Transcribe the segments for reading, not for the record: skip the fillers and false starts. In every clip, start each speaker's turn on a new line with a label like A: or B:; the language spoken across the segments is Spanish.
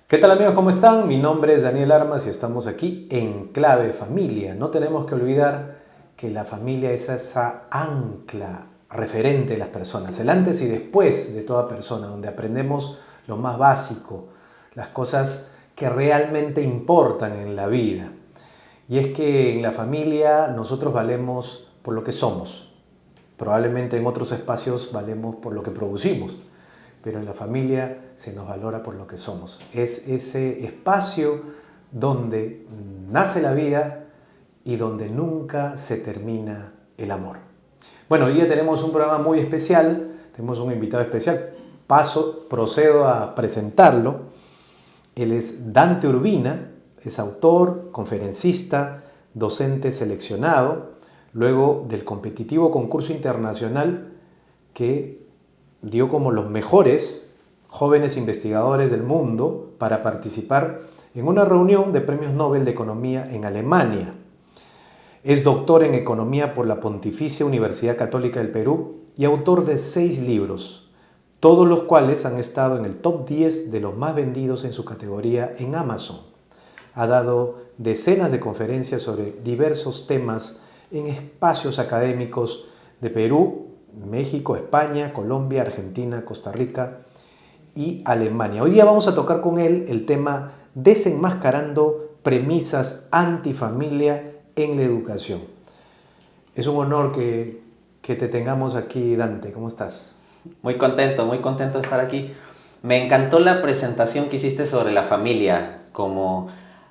A: ¿Qué tal amigos? ¿Cómo están? Mi nombre es Daniel Armas y estamos aquí en Clave Familia. No tenemos que olvidar que la familia es esa ancla referente de las personas, el antes y después de toda persona, donde aprendemos lo más básico, las cosas que realmente importan en la vida. Y es que en la familia nosotros valemos por lo que somos. Probablemente en otros espacios valemos por lo que producimos, pero en la familia se nos valora por lo que somos. Es ese espacio donde nace la vida y donde nunca se termina el amor. Bueno, hoy día tenemos un programa muy especial, tenemos un invitado especial. Procedo a presentarlo. Él es Dante Urbina, es autor, conferencista, docente seleccionado, luego del competitivo concurso internacional que dio como los mejores jóvenes investigadores del mundo para participar en una reunión de premios Nobel de Economía en Alemania. Es doctor en Economía por la Pontificia Universidad Católica del Perú y autor de 6 libros, todos los cuales han estado en el top 10 de los más vendidos en su categoría en Amazon. Ha dado decenas de conferencias sobre diversos temas en espacios académicos de Perú, México, España, Colombia, Argentina, Costa Rica y Alemania. Hoy día vamos a tocar con él el tema desenmascarando premisas antifamilia en la educación. Es un honor que te tengamos aquí, Dante. ¿Cómo estás?
B: Muy contento de estar aquí. Me encantó la presentación que hiciste sobre la familia como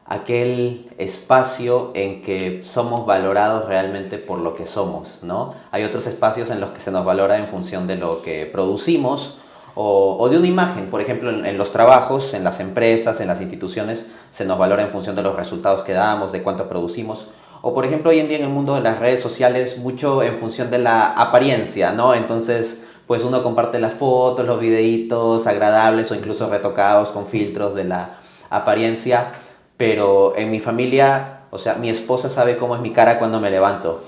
B: aquel espacio en que somos valorados realmente por lo que somos, ¿no? Hay otros espacios en los que se nos valora en función de lo que producimos o de una imagen. Por ejemplo, en los trabajos, en las empresas, en las instituciones, se nos valora en función de los resultados que damos, de cuánto producimos. O por ejemplo, hoy en día en el mundo de las redes sociales, mucho en función de la apariencia, ¿no? Entonces, pues uno comparte las fotos, los videitos agradables o incluso retocados con filtros de la apariencia, pero en mi familia, o sea, mi esposa sabe cómo es mi cara cuando me levanto.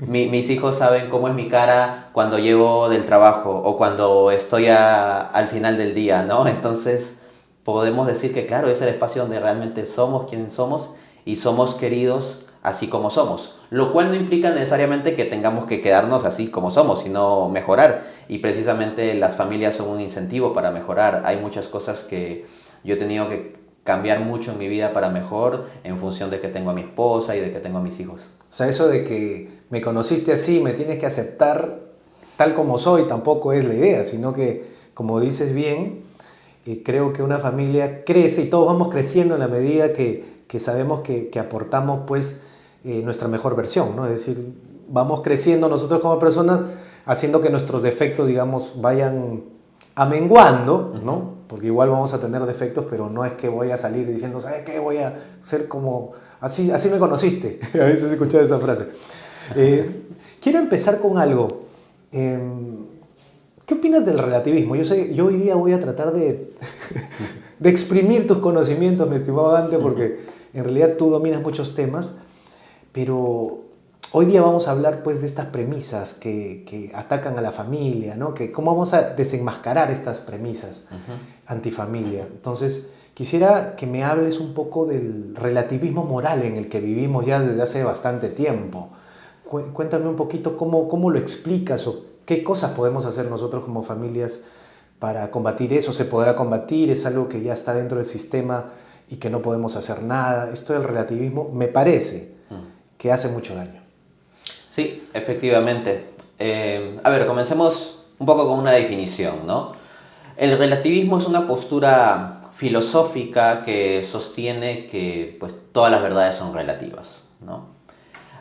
B: Mis hijos saben cómo es mi cara cuando llego del trabajo o cuando estoy al final del día, ¿no? Entonces, podemos decir que, claro, es el espacio donde realmente somos quienes somos y somos queridos así como somos. Lo cual no implica necesariamente que tengamos que quedarnos así como somos, sino mejorar. Y precisamente las familias son un incentivo para mejorar. Hay muchas cosas que yo he tenido que cambiar mucho en mi vida para mejor en función de que tengo a mi esposa y de que tengo a mis hijos.
A: O sea, eso de que me conociste así, me tienes que aceptar tal como soy, tampoco es la idea, sino que, como dices bien, creo que una familia crece y todos vamos creciendo en la medida que sabemos que aportamos pues nuestra mejor versión, ¿no? Es decir, vamos creciendo nosotros como personas haciendo que nuestros defectos, digamos, vayan amenguando, ¿no? Porque igual vamos a tener defectos, pero no es que voy a salir diciendo, ¿sabes qué? Voy a ser como, así me conociste. A veces he escuchado esa frase. Quiero empezar con algo. ¿Qué opinas del relativismo? Yo hoy día voy a tratar de exprimir tus conocimientos, mi estimado Dante, porque en realidad tú dominas muchos temas, pero hoy día vamos a hablar pues de estas premisas que atacan a la familia, ¿no? ¿Cómo vamos a desenmascarar estas premisas antifamilia? Entonces, quisiera que me hables un poco del relativismo moral en el que vivimos ya desde hace bastante tiempo. Cuéntame un poquito cómo lo explicas o qué cosas podemos hacer nosotros como familias para combatir eso. ¿Se podrá combatir? ¿Es algo que ya está dentro del sistema y que no podemos hacer nada? Esto del relativismo me parece que hace mucho daño.
B: Sí, efectivamente. A ver, comencemos un poco con una definición, ¿no? El relativismo es una postura filosófica que sostiene que pues, todas las verdades son relativas, ¿no?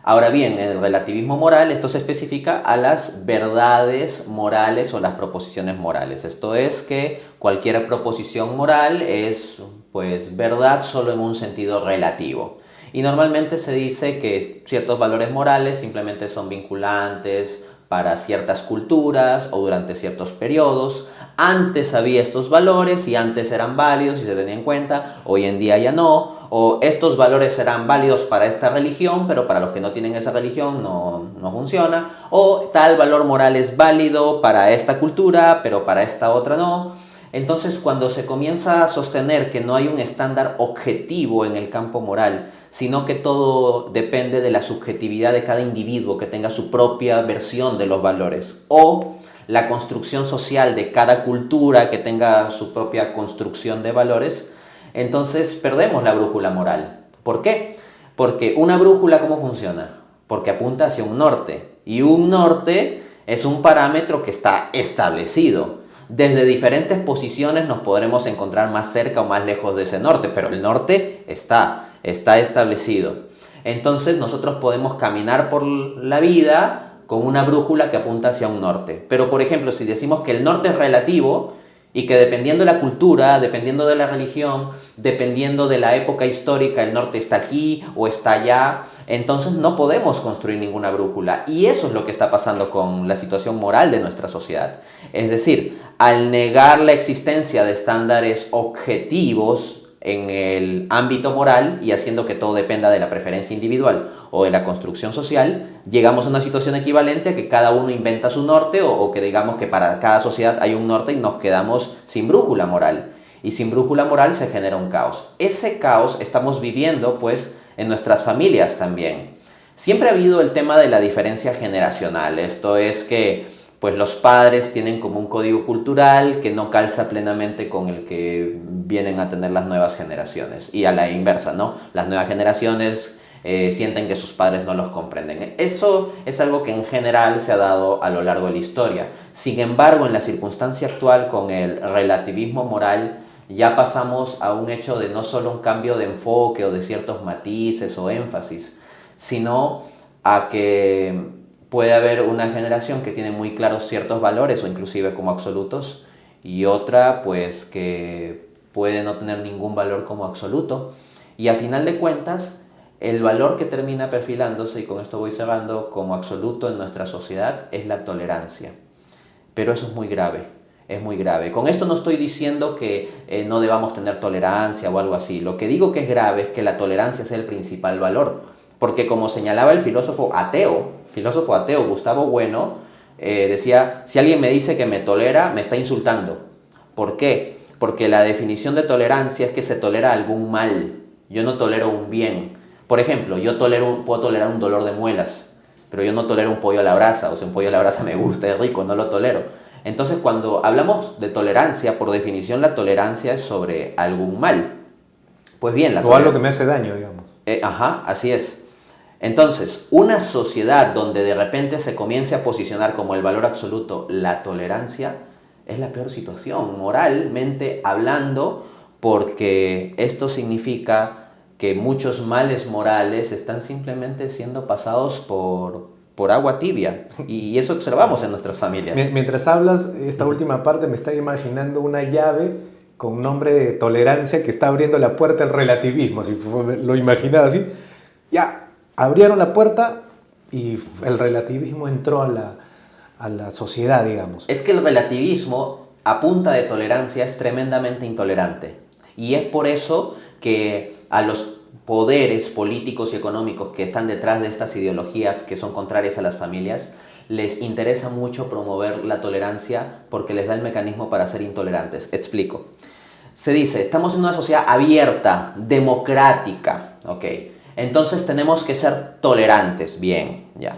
B: Ahora bien, en el relativismo moral esto se especifica a las verdades morales o las proposiciones morales. Esto es que cualquier proposición moral es pues verdad solo en un sentido relativo. Y normalmente se dice que ciertos valores morales simplemente son vinculantes para ciertas culturas o durante ciertos periodos. Antes había estos valores y antes eran válidos y se tenían en cuenta, hoy en día ya no. O estos valores serán válidos para esta religión, pero para los que no tienen esa religión no funciona. O tal valor moral es válido para esta cultura, pero para esta otra no. Entonces, cuando se comienza a sostener que no hay un estándar objetivo en el campo moral, sino que todo depende de la subjetividad de cada individuo que tenga su propia versión de los valores, o la construcción social de cada cultura que tenga su propia construcción de valores, entonces perdemos la brújula moral. ¿Por qué? Porque una brújula, ¿cómo funciona? Porque apunta hacia un norte, y un norte es un parámetro que está establecido. Desde diferentes posiciones nos podremos encontrar más cerca o más lejos de ese norte, pero el norte está establecido. Entonces nosotros podemos caminar por la vida con una brújula que apunta hacia un norte. Pero por ejemplo, si decimos que el norte es relativo y que dependiendo de la cultura, dependiendo de la religión, dependiendo de la época histórica, el norte está aquí o está allá, entonces no podemos construir ninguna brújula. Y eso es lo que está pasando con la situación moral de nuestra sociedad. Es decir, al negar la existencia de estándares objetivos en el ámbito moral y haciendo que todo dependa de la preferencia individual o de la construcción social, llegamos a una situación equivalente a que cada uno inventa su norte o que digamos que para cada sociedad hay un norte y nos quedamos sin brújula moral. Y sin brújula moral se genera un caos. Ese caos estamos viviendo pues en nuestras familias también. Siempre ha habido el tema de la diferencia generacional. Esto es que pues los padres tienen como un código cultural que no calza plenamente con el que vienen a tener las nuevas generaciones. Y a la inversa, ¿no? Las nuevas generaciones sienten que sus padres no los comprenden. Eso es algo que en general se ha dado a lo largo de la historia. Sin embargo, en la circunstancia actual, con el relativismo moral, ya pasamos a un hecho de no solo un cambio de enfoque o de ciertos matices o énfasis, sino a que puede haber una generación que tiene muy claros ciertos valores o inclusive como absolutos y otra pues que puede no tener ningún valor como absoluto. Y a final de cuentas, el valor que termina perfilándose, y con esto voy cerrando, como absoluto en nuestra sociedad es la tolerancia. Pero eso es muy grave, es muy grave. Con esto no estoy diciendo que no debamos tener tolerancia o algo así. Lo que digo que es grave es que la tolerancia sea el principal valor. Porque como señalaba el filósofo ateo Gustavo Bueno, decía, si alguien me dice que me tolera, me está insultando. ¿Por qué? Porque la definición de tolerancia es que se tolera algún mal. Yo no tolero un bien. Por ejemplo, yo puedo tolerar un dolor de muelas, pero yo no tolero un pollo a la brasa. O sea, un pollo a la brasa me gusta, es rico, no lo tolero. Entonces, cuando hablamos de tolerancia, por definición la tolerancia es sobre algún mal. Pues bien,
A: o algo que me hace daño, digamos.
B: Así es. Entonces, una sociedad donde de repente se comience a posicionar como el valor absoluto la tolerancia, es la peor situación, moralmente hablando, porque esto significa que muchos males morales están simplemente siendo pasados por agua tibia. Y eso observamos en nuestras familias.
A: Mientras hablas, esta última parte me está imaginando una llave con nombre de tolerancia que está abriendo la puerta al relativismo, si lo imaginas así. Ya. Abrieron la puerta y el relativismo entró a la sociedad, digamos.
B: Es que el relativismo, a punta de tolerancia, es tremendamente intolerante. Y es por eso que a los poderes políticos y económicos que están detrás de estas ideologías que son contrarias a las familias, les interesa mucho promover la tolerancia porque les da el mecanismo para ser intolerantes. Explico. Se dice, estamos en una sociedad abierta, democrática, ¿ok? Entonces tenemos que ser tolerantes, bien, ya.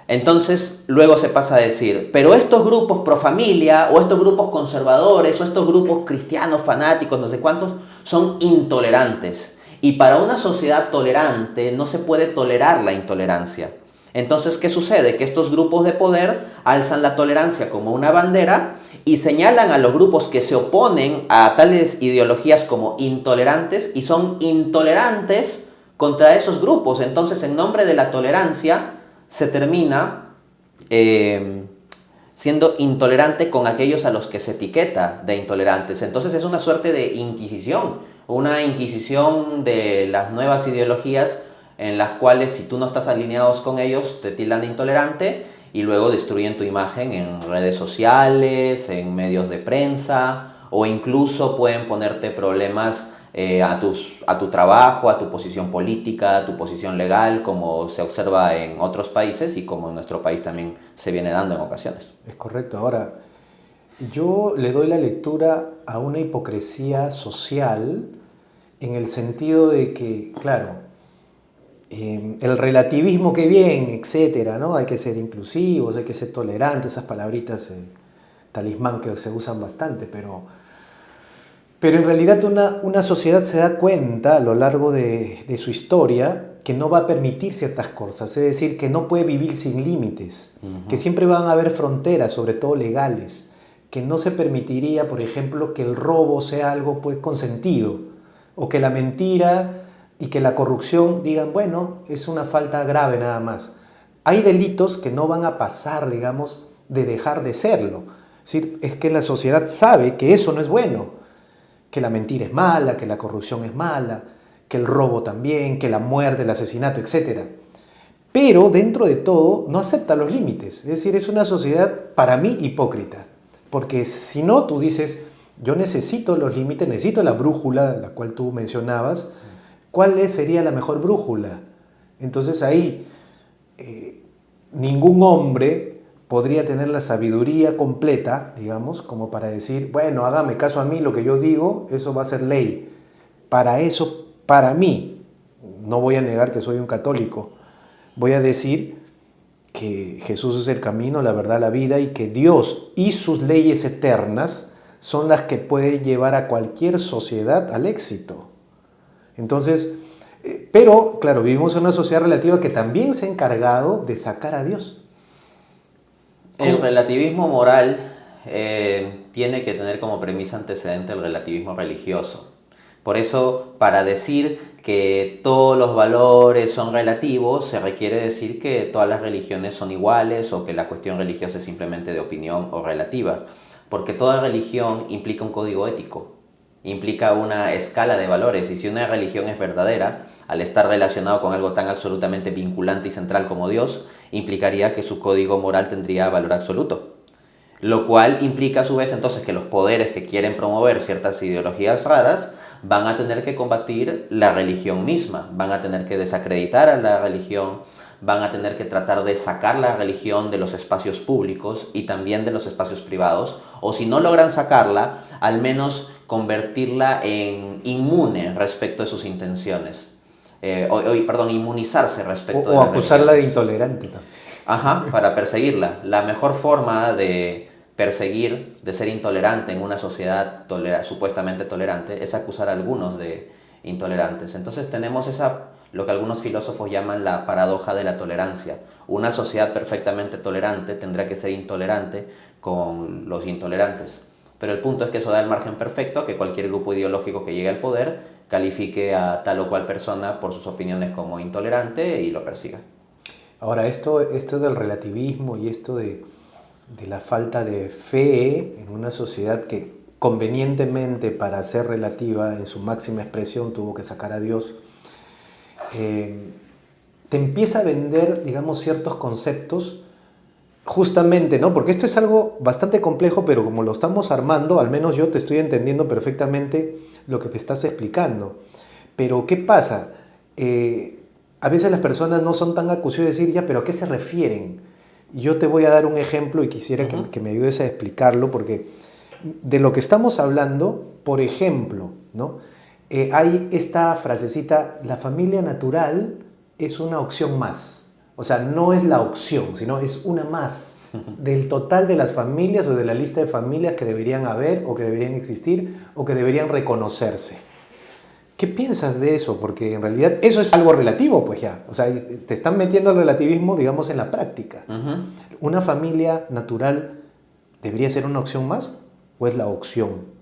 B: Entonces luego se pasa a decir, pero estos grupos pro familia, o estos grupos conservadores, o estos grupos cristianos fanáticos, no sé cuántos, son intolerantes. Y para una sociedad tolerante no se puede tolerar la intolerancia. Entonces, ¿qué sucede? Que estos grupos de poder alzan la tolerancia como una bandera y señalan a los grupos que se oponen a tales ideologías como intolerantes y son intolerantes contra esos grupos. Entonces, en nombre de la tolerancia, se termina siendo intolerante con aquellos a los que se etiqueta de intolerantes. Entonces, es una suerte de inquisición, una inquisición de las nuevas ideologías en las cuales, si tú no estás alineados con ellos, te tildan de intolerante y luego destruyen tu imagen en redes sociales, en medios de prensa, o incluso pueden ponerte problemas a tu trabajo, a tu posición política, a tu posición legal, como se observa en otros países y como en nuestro país también se viene dando en ocasiones.
A: Es correcto. Ahora, Yo le doy la lectura a una hipocresía social en el sentido de que, claro, el relativismo que bien, etcétera, ¿no? Hay que ser inclusivos, hay que ser tolerantes, esas palabritas talismán que se usan bastante, pero en realidad una sociedad se da cuenta a lo largo de su historia que no va a permitir ciertas cosas, es decir, que no puede vivir sin límites, que siempre van a haber fronteras, sobre todo legales, que no se permitiría, por ejemplo, que el robo sea algo pues consentido, o que la mentira y que la corrupción digan, bueno, es una falta grave nada más. Hay delitos que no van a pasar, digamos, de dejar de serlo. Es decir, es que la sociedad sabe que eso no es bueno, que la mentira es mala, que la corrupción es mala, que el robo también, que la muerte, el asesinato, etc. Pero dentro de todo no acepta los límites. Es decir, es una sociedad para mí hipócrita. Porque si no, tú dices, yo necesito los límites, necesito la brújula, la cual tú mencionabas. ¿Cuál sería la mejor brújula? Entonces ahí ningún hombre podría tener la sabiduría completa, digamos, como para decir, bueno, hágame caso a mí, lo que yo digo, eso va a ser ley. Para eso, para mí, no voy a negar que soy un católico, voy a decir que Jesús es el camino, la verdad, la vida, y que Dios y sus leyes eternas son las que pueden llevar a cualquier sociedad al éxito. Entonces, pero claro, vivimos en una sociedad relativa que también se ha encargado de sacar a Dios.
B: El relativismo moral tiene que tener como premisa antecedente el relativismo religioso. Por eso, para decir que todos los valores son relativos, se requiere decir que todas las religiones son iguales o que la cuestión religiosa es simplemente de opinión o relativa. Porque toda religión implica un código ético, implica una escala de valores, y si una religión es verdadera, al estar relacionado con algo tan absolutamente vinculante y central como Dios, implicaría que su código moral tendría valor absoluto. Lo cual implica a su vez entonces que los poderes que quieren promover ciertas ideologías raras van a tener que combatir la religión misma, van a tener que desacreditar a la religión, van a tener que tratar de sacar la religión de los espacios públicos y también de los espacios privados, o si no logran sacarla, al menos convertirla en inmune respecto de sus intenciones. Inmunizarse respecto de
A: O
B: las
A: acusarla de
B: religiones.
A: intolerante también.
B: Ajá, para perseguirla. La mejor forma de perseguir, de ser intolerante en una sociedad supuestamente tolerante, es acusar a algunos de intolerantes. Entonces tenemos lo que algunos filósofos llaman la paradoja de la tolerancia. Una sociedad perfectamente tolerante tendrá que ser intolerante con los intolerantes. Pero el punto es que eso da el margen perfecto a que cualquier grupo ideológico que llegue al poder califique a tal o cual persona por sus opiniones como intolerante y lo persiga.
A: Ahora, esto del relativismo y esto de la falta de fe en una sociedad que convenientemente para ser relativa en su máxima expresión tuvo que sacar a Dios, te empieza a vender, digamos, ciertos conceptos justamente, ¿no? Porque esto es algo bastante complejo, pero como lo estamos armando, al menos yo te estoy entendiendo perfectamente lo que me estás explicando. Pero, ¿qué pasa? A veces las personas no son tan acuciosas de decir, ya, pero ¿a qué se refieren? Yo te voy a dar un ejemplo y quisiera que me ayudes a explicarlo, porque de lo que estamos hablando, por ejemplo, ¿no? Hay esta frasecita, la familia natural es una opción más. O sea, no es la opción, sino es una más del total de las familias o de la lista de familias que deberían haber o que deberían existir o que deberían reconocerse. ¿Qué piensas de eso? Porque en realidad eso es algo relativo, pues ya. O sea, te están metiendo el relativismo, digamos, en la práctica. ¿Una familia natural debería ser una opción más o es la opción?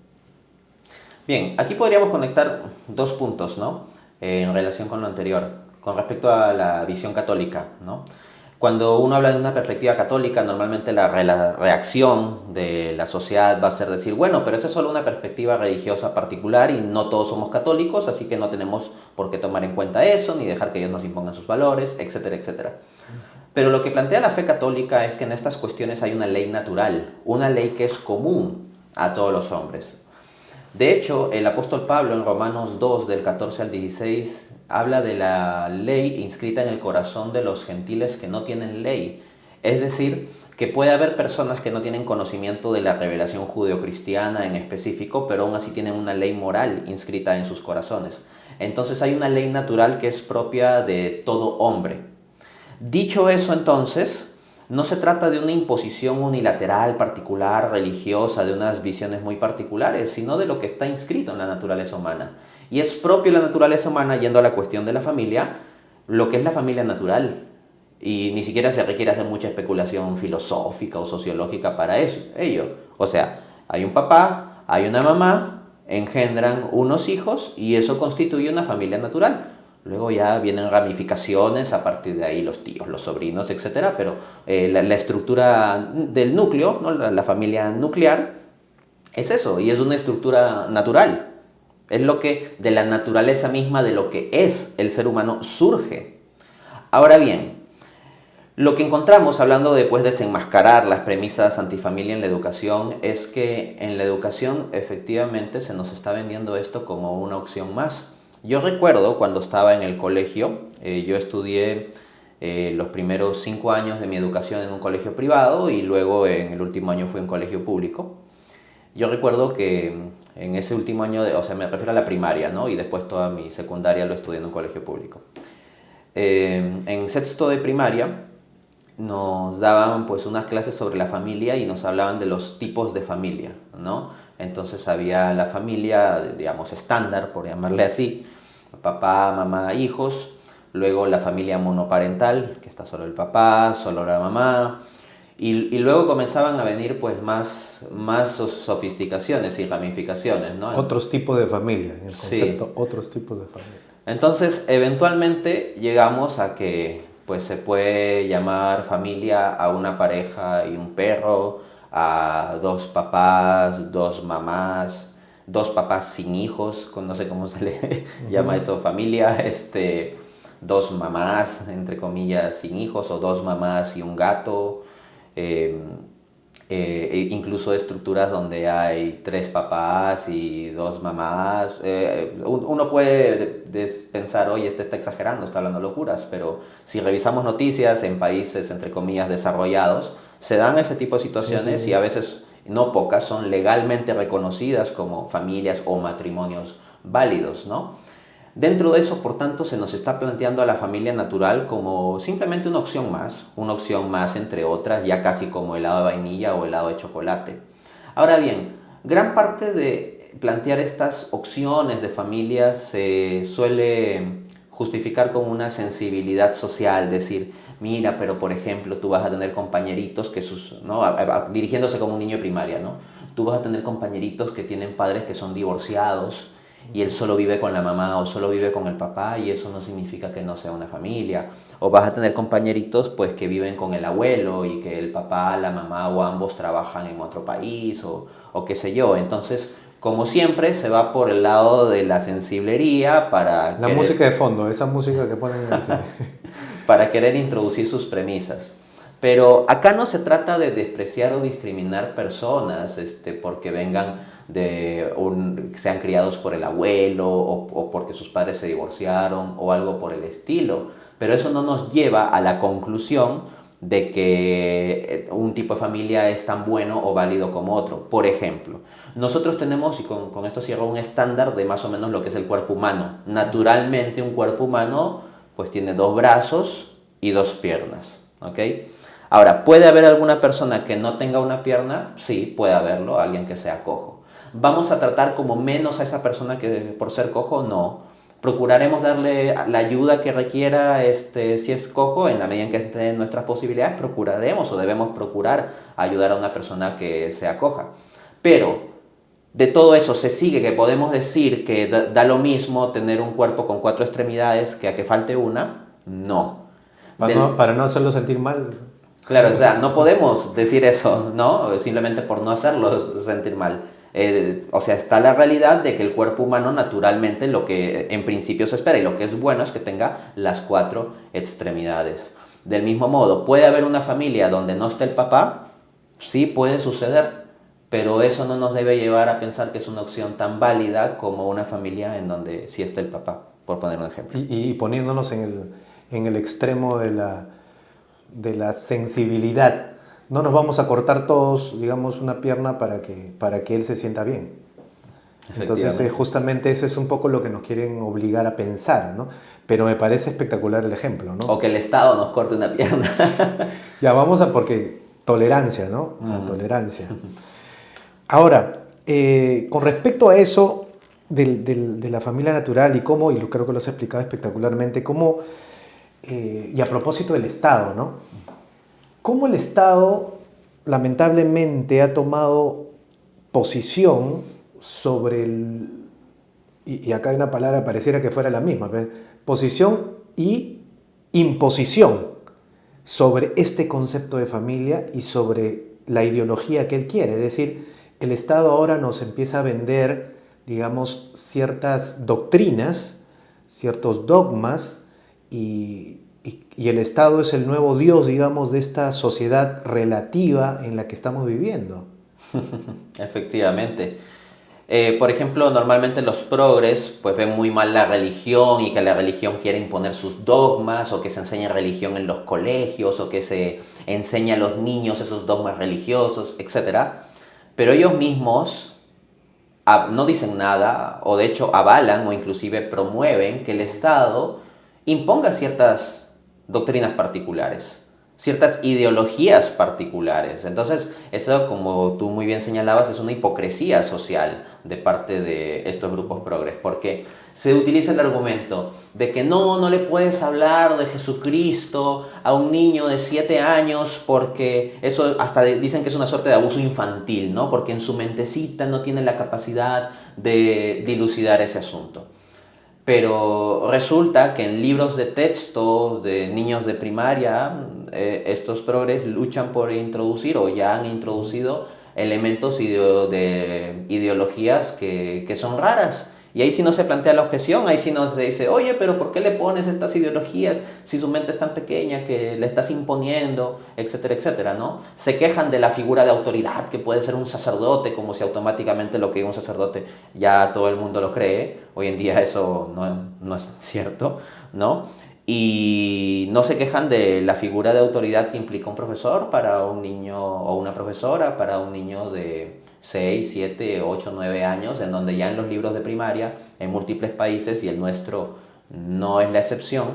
B: Bien, aquí podríamos conectar dos puntos, ¿no? En relación con lo anterior, con respecto a la visión católica, ¿no? Cuando uno habla de una perspectiva católica, normalmente la reacción de la sociedad va a ser decir, bueno, pero esa es solo una perspectiva religiosa particular y no todos somos católicos, así que no tenemos por qué tomar en cuenta eso, ni dejar que ellos nos impongan sus valores, etcétera, etcétera. Pero lo que plantea la fe católica es que en estas cuestiones hay una ley natural, una ley que es común a todos los hombres. De hecho, el apóstol Pablo en Romanos 2, del 14 al 16, habla de la ley inscrita en el corazón de los gentiles que no tienen ley. Es decir, que puede haber personas que no tienen conocimiento de la revelación judeocristiana en específico, pero aún así tienen una ley moral inscrita en sus corazones. Entonces hay una ley natural que es propia de todo hombre. Dicho eso, entonces, no se trata de una imposición unilateral, particular, religiosa, de unas visiones muy particulares, sino de lo que está inscrito en la naturaleza humana. Y es propio de la naturaleza humana, yendo a la cuestión de la familia, lo que es la familia natural. Y ni siquiera se requiere hacer mucha especulación filosófica o sociológica para ello. O sea, hay un papá, hay una mamá, engendran unos hijos y eso constituye una familia natural. Luego ya vienen ramificaciones, a partir de ahí los tíos, los sobrinos, etcétera. Pero la estructura del núcleo, ¿no? La familia nuclear, es eso, y es una estructura natural. Es lo que de la naturaleza misma, de lo que es el ser humano, surge. Ahora bien, lo que encontramos, hablando de desenmascarar las premisas antifamilia en la educación, es que en la educación efectivamente se nos está vendiendo esto como una opción más. Yo recuerdo cuando estaba en el colegio, yo estudié los primeros 5 años de mi educación en un colegio privado y luego en el último año fui a un colegio público. Yo recuerdo que en ese último año, o sea, me refiero a la primaria, ¿no? Y después toda mi secundaria lo estudié en un colegio público. En sexto de primaria nos daban pues unas clases sobre la familia y nos hablaban de los tipos de familia, ¿no? Entonces había la familia, digamos, estándar, por llamarle así, papá, mamá, hijos, luego la familia monoparental, que está solo el papá, solo la mamá, y luego comenzaban a venir pues más sofisticaciones y ramificaciones, ¿no?
A: Otros tipos de familia, en el concepto,
B: Sí.
A: otros tipos de familia.
B: Entonces, eventualmente llegamos a que pues se puede llamar familia a una pareja y un perro, a 2 papás, 2 mamás, 2 papás sin hijos, no sé cómo se le llama eso, familia, 2 mamás, entre comillas, sin hijos, o 2 mamás y un gato, eh, incluso estructuras donde hay 3 papás y 2 mamás. Uno puede pensar, oye, este está exagerando, está hablando locuras, pero si revisamos noticias en países, entre comillas, desarrollados, se dan ese tipo de situaciones. Sí. Y a veces, no pocas, son legalmente reconocidas como familias o matrimonios válidos, ¿no? Dentro de eso, por tanto, se nos está planteando a la familia natural como simplemente una opción más entre otras, ya casi como helado de vainilla o helado de chocolate. Ahora bien, gran parte de plantear estas opciones de familias se suele justificar con una sensibilidad social, decir, mira, pero por ejemplo, tú vas a tener compañeritos que ¿no? Dirigiéndose como un niño de primaria, ¿no? Tú vas a tener compañeritos que tienen padres que son divorciados, y él solo vive con la mamá o solo vive con el papá y eso no significa que no sea una familia. O vas a tener compañeritos pues que viven con el abuelo y que el papá, la mamá o ambos trabajan en otro país o qué sé yo. Entonces, como siempre, se va por el lado de la sensiblería para...
A: La música de fondo, esa música que ponen en el cine.
B: Para querer introducir sus premisas. Pero acá no se trata de despreciar o discriminar personas porque vengan sean criados por el abuelo o porque sus padres se divorciaron o algo por el estilo. Pero eso no nos lleva a la conclusión de que un tipo de familia es tan bueno o válido como otro. Por ejemplo, nosotros tenemos, y con esto cierro, un estándar de más o menos lo que es el cuerpo humano. Naturalmente un cuerpo humano pues tiene 2 brazos y 2 piernas, ¿ok? Ahora, ¿puede haber alguna persona que no tenga una pierna? Sí, puede haberlo, alguien que sea cojo. ¿Vamos a tratar como menos a esa persona que por ser cojo? No. Procuraremos darle la ayuda que requiera si es cojo, en la medida en que esté en nuestras posibilidades, procuraremos o debemos procurar ayudar a una persona que sea coja. Pero de todo eso se sigue que podemos decir que da lo mismo tener un cuerpo con 4 extremidades que a que falte una. No.
A: Para no hacerlo sentir mal.
B: Claro, o sea, no podemos decir eso, ¿no? Simplemente por no hacerlo sentir mal. O sea, está la realidad de que el cuerpo humano naturalmente lo que en principio se espera y lo que es bueno es que tenga las 4 extremidades. Del mismo modo, ¿puede haber una familia donde no esté el papá? Sí, puede suceder, pero eso no nos debe llevar a pensar que es una opción tan válida como una familia en donde sí está el papá, por poner un ejemplo.
A: Y poniéndonos en el extremo de la sensibilidad No nos vamos a cortar todos, digamos, una pierna para que él se sienta bien. Entonces, justamente eso es un poco lo que nos quieren obligar a pensar, ¿no? Pero me parece espectacular el ejemplo, ¿no?
B: O que el Estado nos corte una pierna.
A: Ya vamos a, porque tolerancia, ¿no? O sea, tolerancia. Ahora, con respecto a eso de la familia natural y cómo, y creo que lo has explicado espectacularmente, cómo, y a propósito del Estado, ¿no? Cómo el Estado lamentablemente ha tomado posición sobre el, y acá hay una palabra, pareciera que fuera la misma, posición y imposición sobre este concepto de familia y sobre la ideología que él quiere. Es decir, el Estado ahora nos empieza a vender, digamos, ciertas doctrinas, ciertos dogmas, y el Estado es el nuevo Dios, digamos, de esta sociedad relativa en la que estamos viviendo.
B: Efectivamente. Por ejemplo, normalmente los progres pues ven muy mal la religión y que la religión quiere imponer sus dogmas, o que se enseña religión en los colegios, o que se enseña a los niños esos dogmas religiosos, etc. Pero ellos mismos no dicen nada, o de hecho avalan o inclusive promueven que el Estado imponga ciertas doctrinas particulares, ciertas ideologías particulares. Entonces, eso, como tú muy bien señalabas, es una hipocresía social de parte de estos grupos progres, porque se utiliza el argumento de que no le puedes hablar de Jesucristo a un niño de 7 años porque eso hasta dicen que es una suerte de abuso infantil, ¿no? Porque en su mentecita no tiene la capacidad de dilucidar ese asunto. Pero resulta que en libros de texto de niños de primaria, estos progres luchan por introducir, o ya han introducido, elementos de ideologías que son raras. Y ahí sí no se plantea la objeción, ahí sí no se dice, oye, pero ¿por qué le pones estas ideologías si su mente es tan pequeña que le estás imponiendo, etcétera, etcétera, ¿no? Se quejan de la figura de autoridad que puede ser un sacerdote, como si automáticamente lo que es un sacerdote ya todo el mundo lo cree. Hoy en día eso no es cierto, ¿no? Y no se quejan de la figura de autoridad que implica un profesor para un niño, o una profesora para un niño de 6, 7, 8, 9 años, en donde ya en los libros de primaria, en múltiples países, y el nuestro no es la excepción,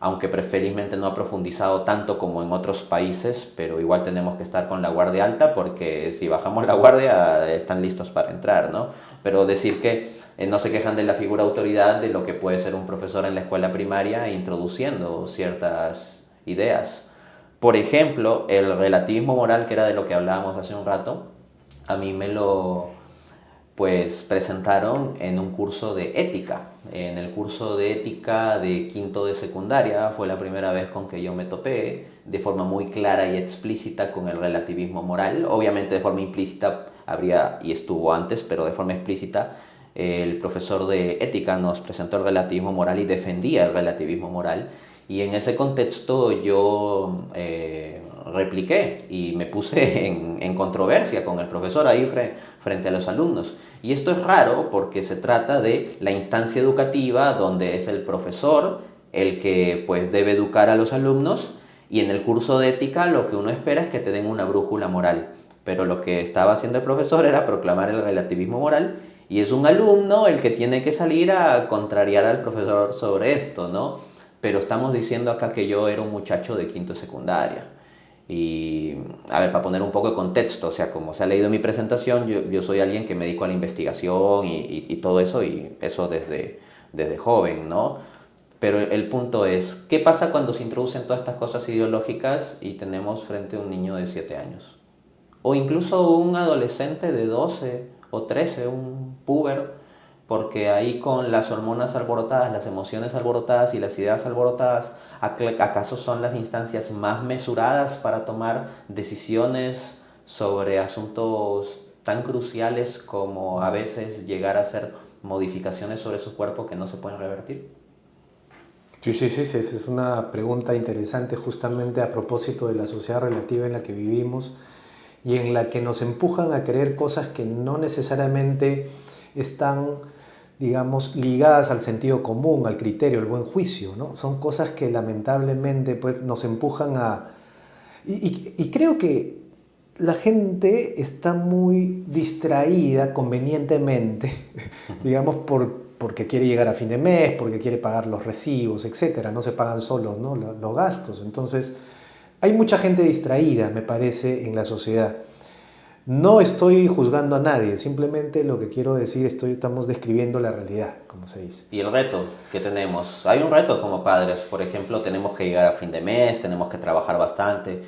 B: aunque preferiblemente no ha profundizado tanto como en otros países, pero igual tenemos que estar con la guardia alta, porque si bajamos la guardia están listos para entrar, ¿no? Pero decir que no se quejan de la figura autoridad de lo que puede ser un profesor en la escuela primaria introduciendo ciertas ideas. Por ejemplo, el relativismo moral, que era de lo que hablábamos hace un rato, a mí me lo presentaron en un curso de ética. En el curso de ética de quinto de secundaria fue la primera vez con que yo me topé de forma muy clara y explícita con el relativismo moral. Obviamente de forma implícita habría y estuvo antes, pero de forma explícita el profesor de ética nos presentó el relativismo moral y defendía el relativismo moral. Y en ese contexto yo repliqué y me puse en controversia con el profesor ahí frente a los alumnos. Y esto es raro porque se trata de la instancia educativa donde es el profesor el que pues debe educar a los alumnos, y en el curso de ética lo que uno espera es que te den una brújula moral. Pero lo que estaba haciendo el profesor era proclamar el relativismo moral, y es un alumno el que tiene que salir a contrariar al profesor sobre esto, ¿no? Pero estamos diciendo acá que yo era un muchacho de quinto de secundaria. Y, a ver, para poner un poco de contexto, o sea, como se ha leído en mi presentación, yo soy alguien que me dedico a la investigación y todo eso, y eso desde joven, ¿no? Pero el punto es, ¿qué pasa cuando se introducen todas estas cosas ideológicas y tenemos frente a un niño de 7 años? O incluso un adolescente de 12 o 13, un puber, porque ahí con las hormonas alborotadas, las emociones alborotadas y las ideas alborotadas, ¿acaso son las instancias más mesuradas para tomar decisiones sobre asuntos tan cruciales como a veces llegar a hacer modificaciones sobre su cuerpo que no se pueden revertir?
A: Sí, esa es una pregunta interesante justamente a propósito de la sociedad relativa en la que vivimos y en la que nos empujan a creer cosas que no necesariamente están, digamos, ligadas al sentido común, al criterio, al buen juicio, ¿no? Son cosas que lamentablemente pues, nos empujan a... Y creo que la gente está muy distraída convenientemente, digamos, porque quiere llegar a fin de mes, porque quiere pagar los recibos, etcétera. No se pagan solos, ¿no? Los gastos. Entonces, hay mucha gente distraída, me parece, en la sociedad. No estoy juzgando a nadie, simplemente lo que quiero decir, estamos describiendo la realidad, como se dice.
B: Y el reto que tenemos, hay un reto como padres, por ejemplo, tenemos que llegar a fin de mes, tenemos que trabajar bastante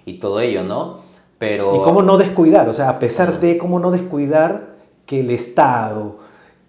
B: y todo ello, ¿no?
A: Y cómo
B: Pero
A: no descuidar, o sea, a pesar de cómo no descuidar que el Estado,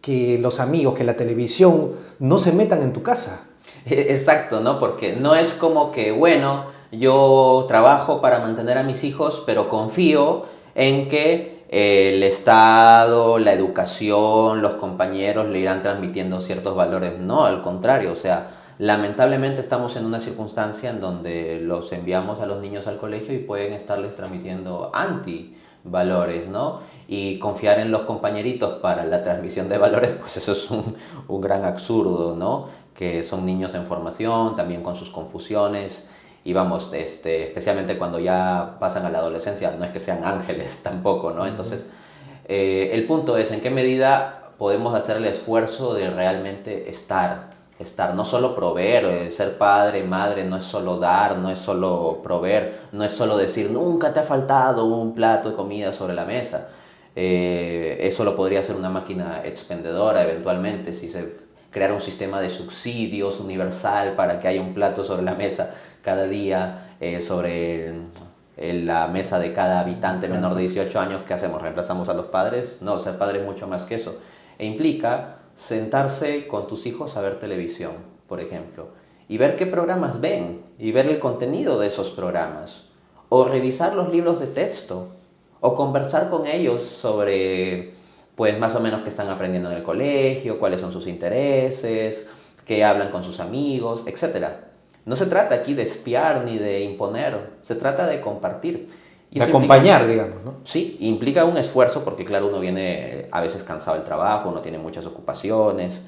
A: que los amigos, que la televisión no se metan en tu casa.
B: exacto, ¿no? Porque no es como que, bueno, yo trabajo para mantener a mis hijos, pero confío en que el Estado, la educación, los compañeros le irán transmitiendo ciertos valores. No, al contrario, o sea, lamentablemente estamos en una circunstancia en donde los enviamos a los niños al colegio y pueden estarles transmitiendo antivalores, ¿no? Y confiar en los compañeritos para la transmisión de valores, pues eso es un gran absurdo, ¿no? Que son niños en formación, también con sus confusiones, y vamos, especialmente cuando ya pasan a la adolescencia, no es que sean ángeles tampoco, ¿no? Entonces, el punto es en qué medida podemos hacer el esfuerzo de realmente estar, no solo proveer, ser padre, madre, no es solo dar, no es solo proveer, no es solo decir, nunca te ha faltado un plato de comida sobre la mesa. Eso lo podría hacer una máquina expendedora eventualmente, si se creara un sistema de subsidios universal para que haya un plato sobre la mesa cada día, la mesa de cada habitante menor de 18 años. ¿Qué hacemos? ¿Reemplazamos a los padres? No, ser padre es mucho más que eso. E implica sentarse con tus hijos a ver televisión, por ejemplo, y ver qué programas ven, y ver el contenido de esos programas, o revisar los libros de texto, o conversar con ellos sobre, pues más o menos qué están aprendiendo en el colegio, cuáles son sus intereses, qué hablan con sus amigos, etcétera. No se trata aquí de espiar ni de imponer, se trata de compartir. Y
A: De
B: eso
A: acompañar, digamos, ¿no?
B: sí, implica un esfuerzo porque claro, uno viene a veces cansado del trabajo, uno tiene muchas ocupaciones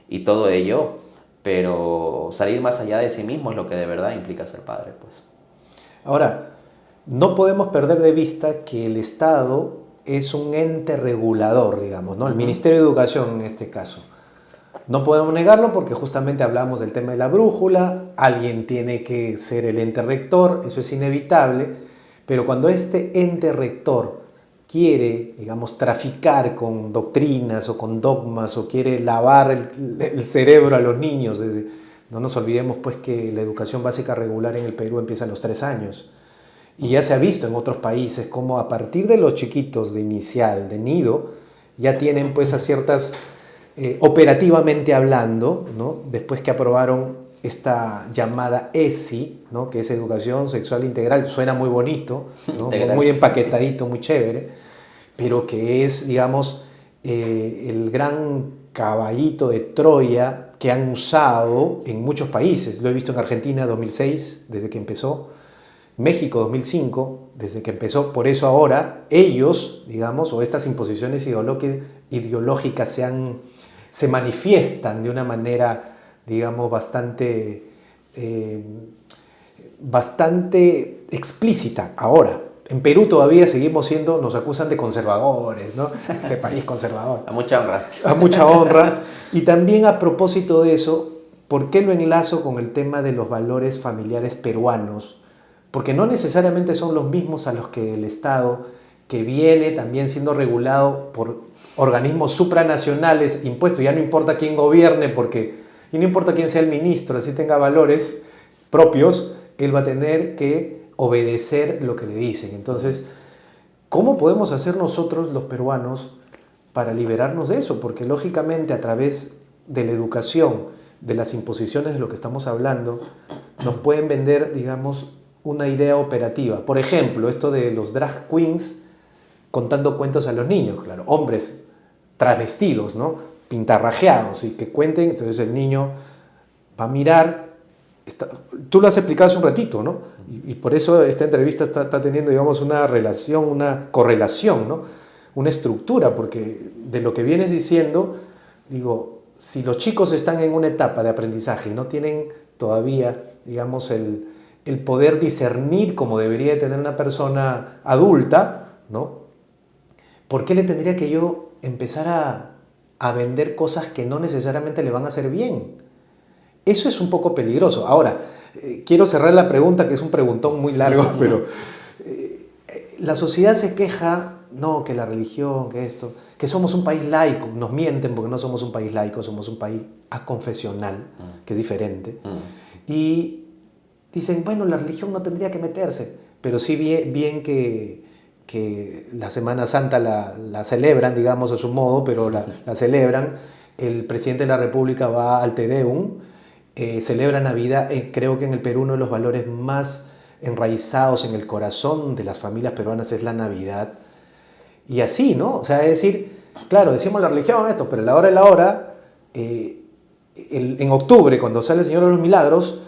B: y todo ello, pero salir más allá de sí mismo es lo que de verdad implica ser padre, pues.
A: Ahora, no podemos perder de vista que el Estado es un ente regulador, digamos, ¿no? El Ministerio de Educación en este caso. No podemos negarlo porque justamente hablamos del tema de la brújula, alguien tiene que ser el ente rector, eso es inevitable, pero cuando este ente rector quiere, digamos, traficar con doctrinas o con dogmas o quiere lavar el cerebro a los niños, no nos olvidemos pues que la educación básica regular en el Perú empieza a los 3 años. Y ya se ha visto en otros países como a partir de los chiquitos de inicial, de nido, ya tienen pues a ciertas, operativamente hablando, ¿no? Después que aprobaron esta llamada ESI, ¿no? Que es Educación Sexual Integral, suena muy bonito, ¿no? Muy empaquetadito, muy chévere, pero que es, digamos, el gran caballito de Troya que han usado en muchos países. Lo he visto en Argentina 2006, desde que empezó, México 2005, desde que empezó. Por eso ahora ellos, digamos, o estas imposiciones ideológicas se manifiestan de una manera, digamos, bastante explícita ahora. En Perú todavía seguimos siendo, nos acusan de conservadores, ¿no? Ese país conservador.
B: A mucha honra.
A: A mucha honra. Y también a propósito de eso, ¿por qué lo enlazo con el tema de los valores familiares peruanos? Porque no necesariamente son los mismos a los que el Estado, que viene también siendo regulado por organismos supranacionales, impuestos, ya no importa quién gobierne, y no importa quién sea el ministro, así tenga valores propios, él va a tener que obedecer lo que le dicen. Entonces, ¿cómo podemos hacer nosotros los peruanos para liberarnos de eso? Porque lógicamente a través de la educación, de las imposiciones de lo que estamos hablando, nos pueden vender, digamos, una idea operativa. Por ejemplo, esto de los drag queens contando cuentos a los niños, claro, hombres travestidos, ¿no? Pintarrajeados y que cuenten, entonces el niño va a mirar. Tú lo has explicado hace un ratito, ¿no? Y por eso esta entrevista está teniendo, digamos, una relación, una correlación, ¿no? Una estructura, porque de lo que vienes diciendo, digo, si los chicos están en una etapa de aprendizaje y no tienen todavía, digamos, el el poder discernir como debería de tener una persona adulta, ¿no? ¿Por qué le tendría que yo empezar a vender cosas que no necesariamente le van a hacer bien? Eso es un poco peligroso. Ahora, quiero cerrar la pregunta, que es un preguntón muy largo, pero la sociedad se queja, no, que la religión, que esto, que somos un país laico. Nos mienten porque no somos un país laico, somos un país aconfesional, que es diferente. Y dicen, bueno, la religión no tendría que meterse, pero sí bien que la Semana Santa la celebran, digamos, a su modo, pero la celebran. El presidente de la República va al Te Deum, celebra Navidad. Creo que en el Perú uno de los valores más enraizados en el corazón de las familias peruanas es la Navidad. Y así, ¿no? O sea, es decir, claro, decimos la religión esto, pero a la hora de la hora, en octubre, cuando sale el Señor de los Milagros,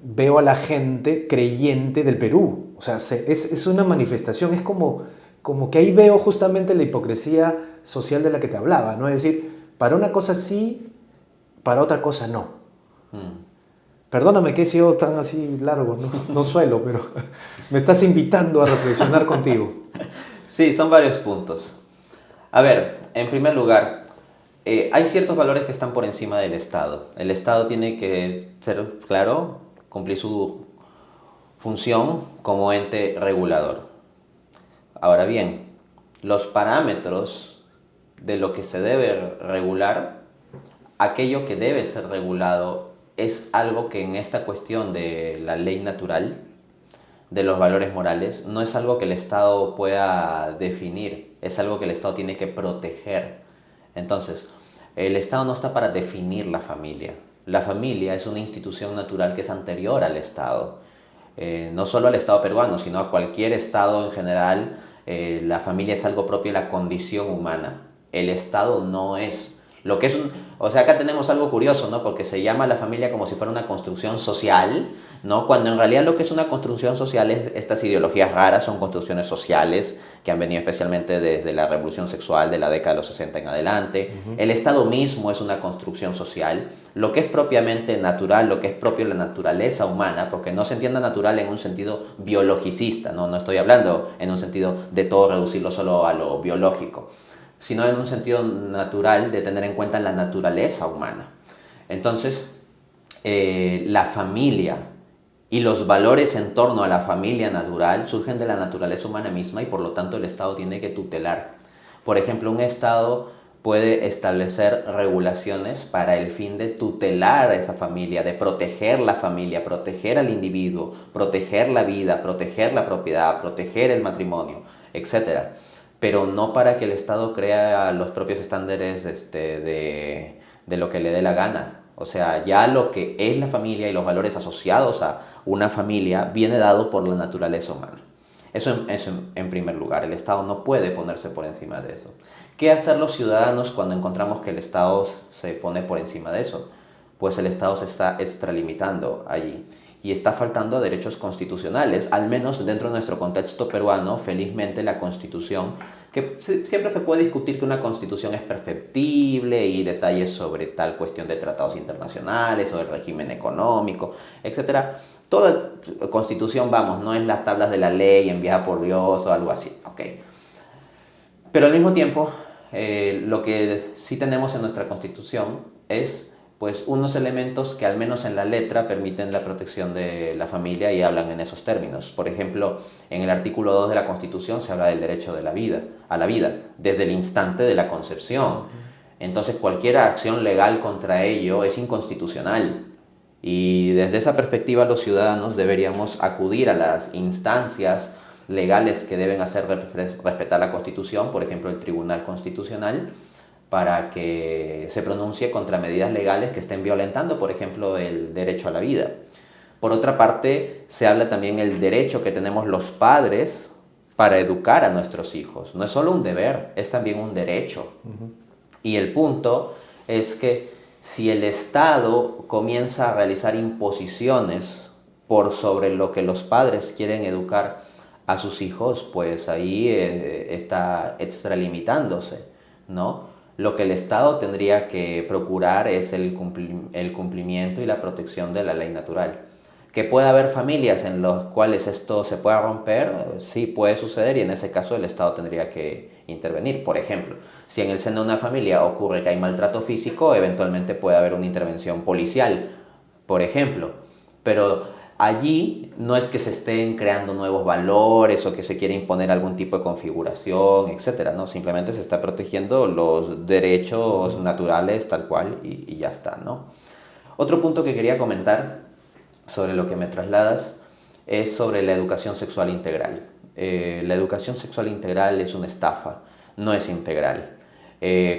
A: veo a la gente creyente del Perú. O sea, es una manifestación, es como que ahí veo justamente la hipocresía social de la que te hablaba, ¿no? Es decir, para una cosa sí, para otra cosa no. Perdóname que he sido tan así largo, no suelo, pero me estás invitando a reflexionar contigo.
B: Sí, son varios puntos. A ver, en primer lugar, hay ciertos valores que están por encima del Estado. El Estado tiene que ser, claro, cumplir su función como ente regulador. Ahora bien, los parámetros de lo que se debe regular, aquello que debe ser regulado, es algo que en esta cuestión de la ley natural, de los valores morales, no es algo que el Estado pueda definir, es algo que el Estado tiene que proteger. Entonces, el Estado no está para definir la familia. La familia es una institución natural que es anterior al Estado. No solo al Estado peruano, sino a cualquier Estado en general. La familia es algo propio de la condición humana. El Estado no es. Lo que es o sea, acá tenemos algo curioso, ¿no? Porque se llama la familia como si fuera una construcción social, ¿no? Cuando en realidad lo que es una construcción social es estas ideologías raras, son construcciones sociales que han venido especialmente desde la revolución sexual de la década de los 60 en adelante. El Estado mismo es una construcción social. Lo que es propiamente natural, lo que es propio de la naturaleza humana, porque no se entienda natural en un sentido biologicista, ¿no? No estoy hablando en un sentido de todo reducirlo solo a lo biológico, sino en un sentido natural de tener en cuenta la naturaleza humana. Entonces, la familia y los valores en torno a la familia natural surgen de la naturaleza humana misma y por lo tanto el Estado tiene que tutelar. Por ejemplo, un Estado puede establecer regulaciones para el fin de tutelar a esa familia, de proteger la familia, proteger al individuo, proteger la vida, proteger la propiedad, proteger el matrimonio, etc. Pero no para que el Estado crea los propios estándares de lo que le dé la gana. O sea, ya lo que es la familia y los valores asociados a una familia viene dado por la naturaleza humana. Eso en primer lugar. El Estado no puede ponerse por encima de eso. ¿Qué hacer los ciudadanos cuando encontramos que el Estado se pone por encima de eso? Pues el Estado se está extralimitando allí y está faltando a derechos constitucionales, al menos dentro de nuestro contexto peruano. Felizmente la Constitución, que siempre se puede discutir que una Constitución es perfectible y detalles sobre tal cuestión de tratados internacionales o del régimen económico, etc. Toda Constitución, vamos, no es las tablas de la ley enviada por Dios o algo así, ¿ok? Pero al mismo tiempo, lo que sí tenemos en nuestra Constitución es pues unos elementos que al menos en la letra permiten la protección de la familia y hablan en esos términos. Por ejemplo, en el artículo 2 de la Constitución se habla del derecho de la vida, a la vida, desde el instante de la concepción. Entonces cualquier acción legal contra ello es inconstitucional. Y desde esa perspectiva los ciudadanos deberíamos acudir a las instancias legales que deben hacer respetar la Constitución, por ejemplo el Tribunal Constitucional, para que se pronuncie contra medidas legales que estén violentando, por ejemplo, el derecho a la vida. Por otra parte, se habla también del derecho que tenemos los padres para educar a nuestros hijos. No es solo un deber, es también un derecho. Y el punto es que si el Estado comienza a realizar imposiciones por sobre lo que los padres quieren educar a sus hijos, pues ahí está extralimitándose, ¿no? Lo que el Estado tendría que procurar es el cumplimiento y la protección de la ley natural. Que pueda haber familias en las cuales esto se pueda romper, sí puede suceder y en ese caso el Estado tendría que intervenir. Por ejemplo, si en el seno de una familia ocurre que hay maltrato físico, eventualmente puede haber una intervención policial, por ejemplo. Pero allí no es que se estén creando nuevos valores o que se quiera imponer algún tipo de configuración, etcétera, ¿no? Simplemente se está protegiendo los derechos naturales tal cual y ya está, ¿no? Otro punto que quería comentar sobre lo que me trasladas es sobre la educación sexual integral. La educación sexual integral es una estafa, no es integral.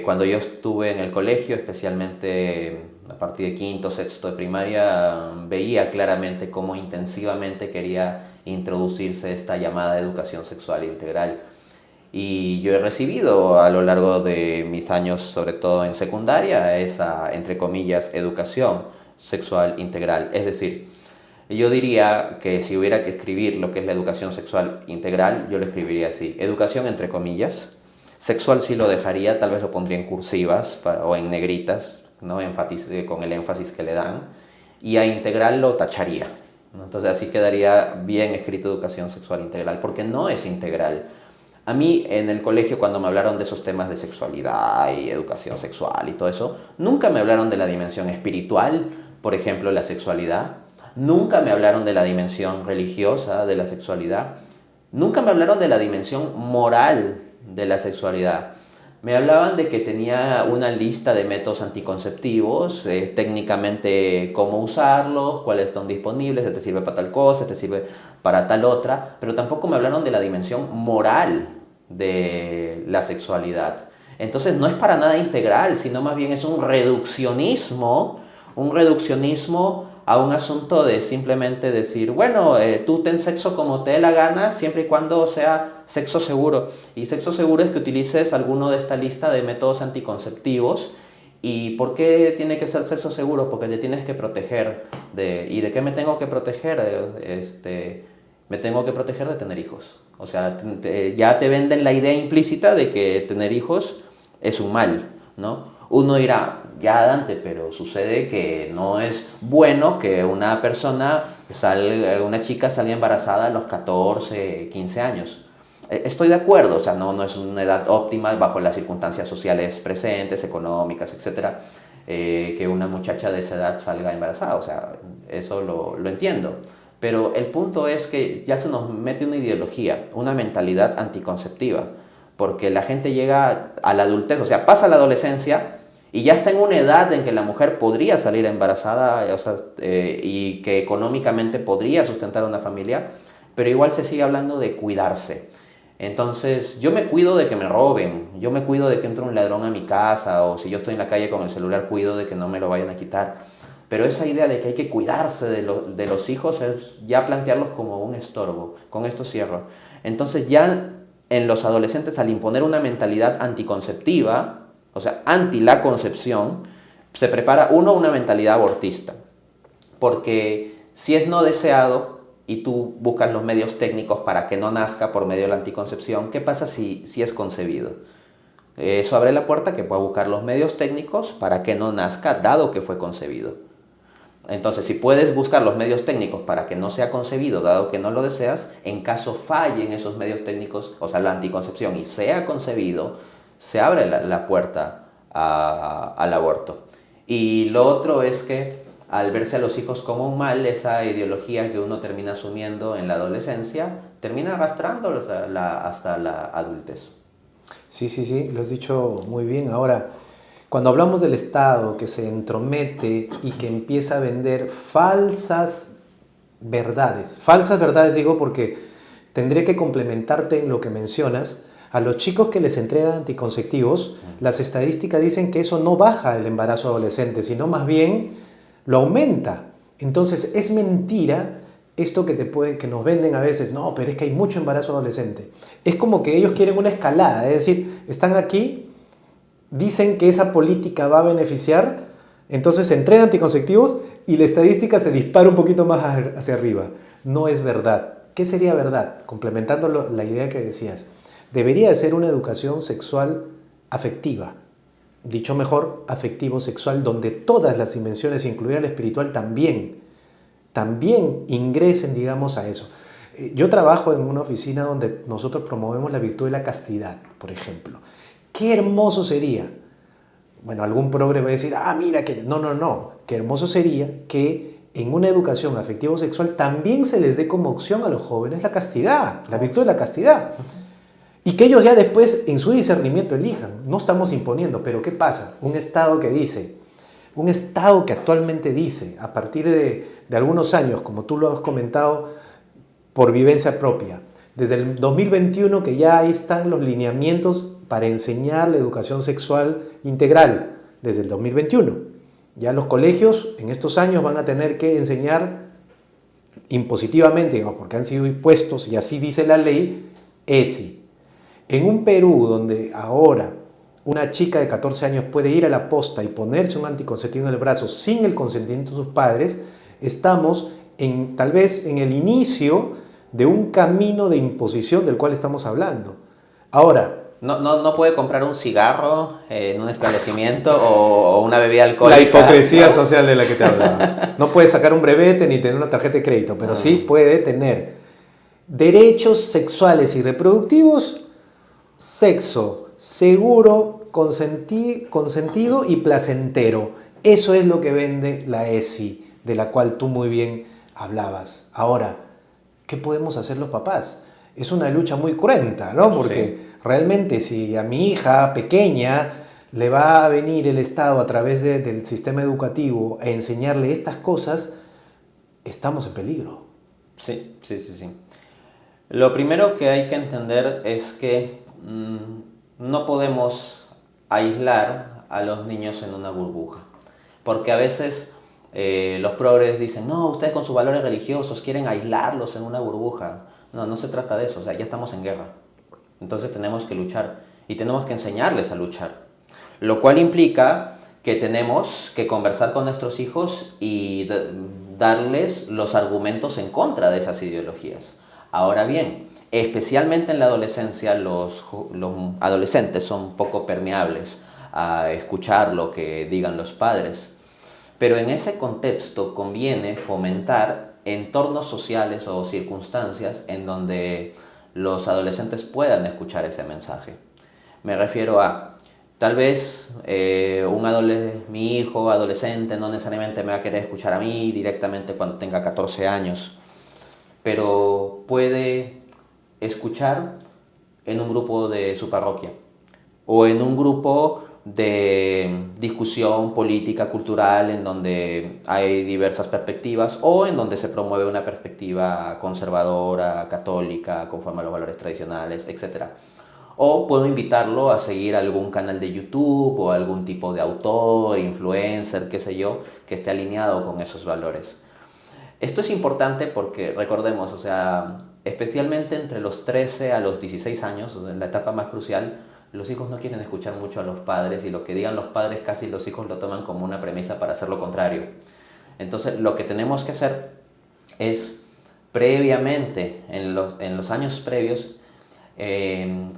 B: Cuando yo estuve en el colegio, especialmente a partir de quinto, sexto de primaria, veía claramente cómo intensivamente quería introducirse esta llamada educación sexual integral. Y yo he recibido a lo largo de mis años, sobre todo en secundaria, esa, entre comillas, educación sexual integral. Es decir, yo diría que si hubiera que escribir lo que es la educación sexual integral, yo lo escribiría así. Educación entre comillas. Sexual sí lo dejaría, tal vez lo pondría en cursivas o en negritas, ¿no? Con el énfasis que le dan. Y a integral lo tacharía, ¿no? Entonces así quedaría bien escrito educación sexual integral, porque no es integral. A mí en el colegio cuando me hablaron de esos temas de sexualidad y educación sexual y todo eso, nunca me hablaron de la dimensión espiritual, por ejemplo, la sexualidad. Nunca me hablaron de la dimensión religiosa de la sexualidad. Nunca me hablaron de la dimensión moral de la sexualidad. Me hablaban de que tenía una lista de métodos anticonceptivos, técnicamente cómo usarlos, cuáles están disponibles, este sirve para tal cosa, este sirve para tal otra, pero tampoco me hablaron de la dimensión moral de la sexualidad. Entonces no es para nada integral, sino más bien es un reduccionismo a un asunto de simplemente decir, bueno, tú ten sexo como te dé la gana, siempre y cuando sea sexo seguro. Y sexo seguro es que utilices alguno de esta lista de métodos anticonceptivos. ¿Y por qué tiene que ser sexo seguro? Porque te tienes que proteger de... ¿Y de qué me tengo que proteger? Me tengo que proteger de tener hijos. O sea, ya te venden la idea implícita de que tener hijos es un mal, ¿no? Uno dirá, ya Dante, pero sucede que no es bueno que una persona, una chica salga embarazada a los 14, 15 años. Estoy de acuerdo, o sea, no es una edad óptima bajo las circunstancias sociales presentes, económicas, etcétera, que una muchacha de esa edad salga embarazada, o sea, eso lo entiendo. Pero el punto es que ya se nos mete una ideología, una mentalidad anticonceptiva, porque la gente llega a la adultez, o sea, pasa la adolescencia y ya está en una edad en que la mujer podría salir embarazada, o sea, y que económicamente podría sustentar una familia, pero igual se sigue hablando de cuidarse. Entonces, yo me cuido de que me roben, yo me cuido de que entre un ladrón a mi casa, o si yo estoy en la calle con el celular, cuido de que no me lo vayan a quitar. Pero esa idea de que hay que cuidarse de los hijos es ya plantearlos como un estorbo. Con esto cierro. Entonces, ya en los adolescentes, al imponer una mentalidad anticonceptiva, o sea, anti la concepción, se prepara una mentalidad abortista. Porque si es no deseado y tú buscas los medios técnicos para que no nazca por medio de la anticoncepción, ¿qué pasa si es concebido? Eso abre la puerta que pueda buscar los medios técnicos para que no nazca, dado que fue concebido. Entonces, si puedes buscar los medios técnicos para que no sea concebido, dado que no lo deseas, en caso fallen esos medios técnicos, o sea, la anticoncepción, y sea concebido, se abre la puerta al aborto. Y lo otro es que al verse a los hijos como un mal, esa ideología que uno termina asumiendo en la adolescencia, termina arrastrándolos hasta la adultez.
A: Sí, lo has dicho muy bien. Ahora, cuando hablamos del Estado que se entromete y que empieza a vender falsas verdades digo porque tendré que complementarte en lo que mencionas, a los chicos que les entregan anticonceptivos, las estadísticas dicen que eso no baja el embarazo adolescente, sino más bien lo aumenta. Entonces es mentira esto que nos venden a veces, no, pero es que hay mucho embarazo adolescente. Es como que ellos quieren una escalada, es decir, están aquí, dicen que esa política va a beneficiar, entonces se entregan anticonceptivos y la estadística se dispara un poquito más hacia arriba. No es verdad. ¿Qué sería verdad? Complementando la idea que decías, debería de ser una educación sexual afectiva, dicho mejor, afectivo-sexual, donde todas las dimensiones, incluida la espiritual también, también ingresen, digamos, a eso. Yo trabajo en una oficina donde nosotros promovemos la virtud de la castidad, por ejemplo. Qué hermoso sería. Bueno, algún progre va a decir, mira que... No, no, no. Qué hermoso sería que en una educación afectivo-sexual también se les dé como opción a los jóvenes la castidad, la virtud de la castidad. Y que ellos ya después, en su discernimiento, elijan. No estamos imponiendo, pero ¿qué pasa? Un Estado que actualmente dice, a partir de algunos años, como tú lo has comentado, por vivencia propia, desde el 2021 que ya ahí están los lineamientos para enseñar la educación sexual integral, desde el 2021. Ya los colegios en estos años van a tener que enseñar impositivamente, digamos, porque han sido impuestos, y así dice la ley, ESI. En un Perú donde ahora una chica de 14 años puede ir a la posta y ponerse un anticonceptivo en el brazo sin el consentimiento de sus padres, estamos tal vez en el inicio de un camino de imposición del cual estamos hablando. Ahora,
B: no puede comprar un cigarro en un establecimiento o una bebida alcohólica.
A: La hipocresía social de la que te hablaba. No puede sacar un brevete ni tener una tarjeta de crédito, pero sí puede tener derechos sexuales y reproductivos, sexo seguro, consentido y placentero. Eso es lo que vende la ESI, de la cual tú muy bien hablabas. Ahora, ¿qué podemos hacer los papás? Es una lucha muy cruenta, ¿no? Porque realmente si a mi hija pequeña le va a venir el Estado a través del sistema educativo a enseñarle estas cosas, estamos en peligro.
B: Sí. Lo primero que hay que entender es que no podemos aislar a los niños en una burbuja. Porque a veces los progres dicen, no, ustedes con sus valores religiosos quieren aislarlos en una burbuja. No se trata de eso, o sea, ya estamos en guerra. Entonces tenemos que luchar y tenemos que enseñarles a luchar. Lo cual implica que tenemos que conversar con nuestros hijos y darles los argumentos en contra de esas ideologías. Ahora bien, especialmente en la adolescencia, los adolescentes son poco permeables a escuchar lo que digan los padres. Pero en ese contexto conviene fomentar entornos sociales o circunstancias en donde los adolescentes puedan escuchar ese mensaje. Me refiero a, tal vez mi hijo adolescente no necesariamente me va a querer escuchar a mí directamente cuando tenga 14 años, pero puede escuchar en un grupo de su parroquia o en un grupo de discusión política, cultural, en donde hay diversas perspectivas o en donde se promueve una perspectiva conservadora, católica, conforme a los valores tradicionales, etc. O puedo invitarlo a seguir algún canal de YouTube o algún tipo de autor, influencer, qué sé yo, que esté alineado con esos valores. Esto es importante porque, recordemos, o sea, especialmente entre los 13 a los 16 años, en la etapa más crucial, los hijos no quieren escuchar mucho a los padres y lo que digan los padres casi los hijos lo toman como una premisa para hacer lo contrario. Entonces lo que tenemos que hacer es previamente, en los años previos,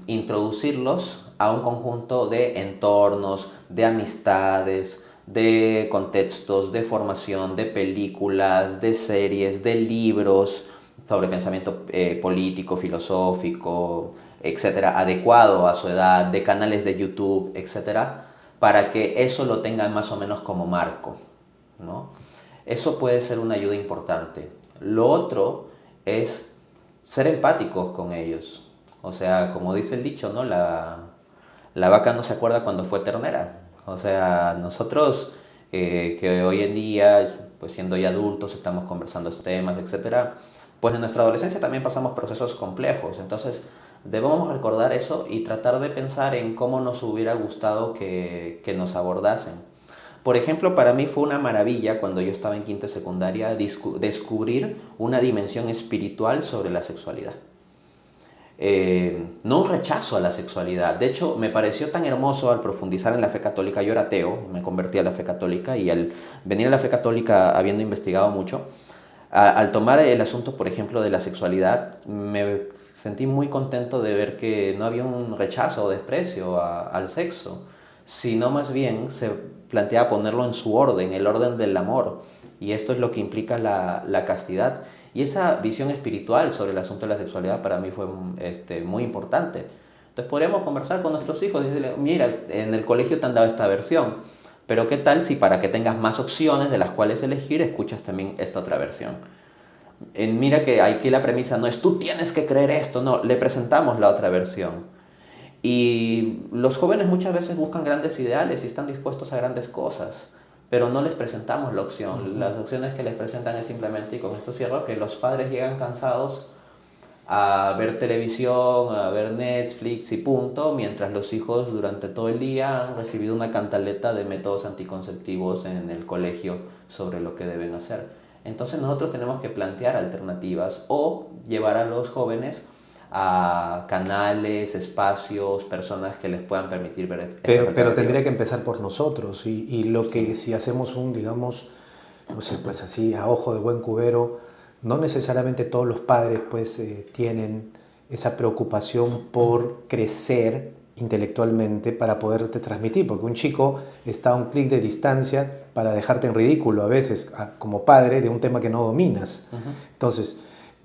B: introducirlos a un conjunto de entornos, de amistades, de contextos, de formación, de películas, de series, de libros sobre pensamiento político, filosófico, etcétera, adecuado a su edad, de canales de YouTube, etcétera, para que eso lo tengan más o menos como marco, ¿no? Eso puede ser una ayuda importante. Lo otro es ser empáticos con ellos. O sea, como dice el dicho, ¿no? La vaca no se acuerda cuando fue ternera. O sea, nosotros que hoy en día, pues siendo ya adultos, estamos conversando estos temas, etcétera, pues en nuestra adolescencia también pasamos procesos complejos. Entonces, debemos recordar eso y tratar de pensar en cómo nos hubiera gustado que nos abordasen. Por ejemplo, para mí fue una maravilla cuando yo estaba en quinto de secundaria descubrir una dimensión espiritual sobre la sexualidad. No un rechazo a la sexualidad. De hecho, me pareció tan hermoso al profundizar en la fe católica. Yo era ateo, me convertí a la fe católica y al venir a la fe católica habiendo investigado mucho, al tomar el asunto, por ejemplo, de la sexualidad, me sentí muy contento de ver que no había un rechazo o desprecio al sexo, sino más bien se planteaba ponerlo en su orden, el orden del amor. Y esto es lo que implica la castidad. Y esa visión espiritual sobre el asunto de la sexualidad para mí fue muy importante. Entonces podríamos conversar con nuestros hijos y decirle, mira, en el colegio te han dado esta versión, pero ¿qué tal si para que tengas más opciones de las cuales elegir, escuchas también esta otra versión? Mira que aquí la premisa no es tú tienes que creer esto, no, le presentamos la otra versión. Y los jóvenes muchas veces buscan grandes ideales y están dispuestos a grandes cosas, pero no les presentamos la opción. Las opciones que les presentan es simplemente, y con esto cierro, que los padres llegan cansados a ver televisión, a ver Netflix y punto, mientras los hijos durante todo el día han recibido una cantaleta de métodos anticonceptivos en el colegio sobre lo que deben hacer. Entonces nosotros tenemos que plantear alternativas o llevar a los jóvenes a canales, espacios, personas que les puedan permitir ver estas
A: Pero
B: alternativas.
A: tendría que empezar por nosotros y lo que si hacemos un, digamos, no sé, pues así a ojo de buen cubero, no necesariamente todos los padres pues tienen esa preocupación por crecer intelectualmente para poderte transmitir, porque un chico está a un clic de distancia para dejarte en ridículo a veces como padre de un tema que no dominas. Entonces,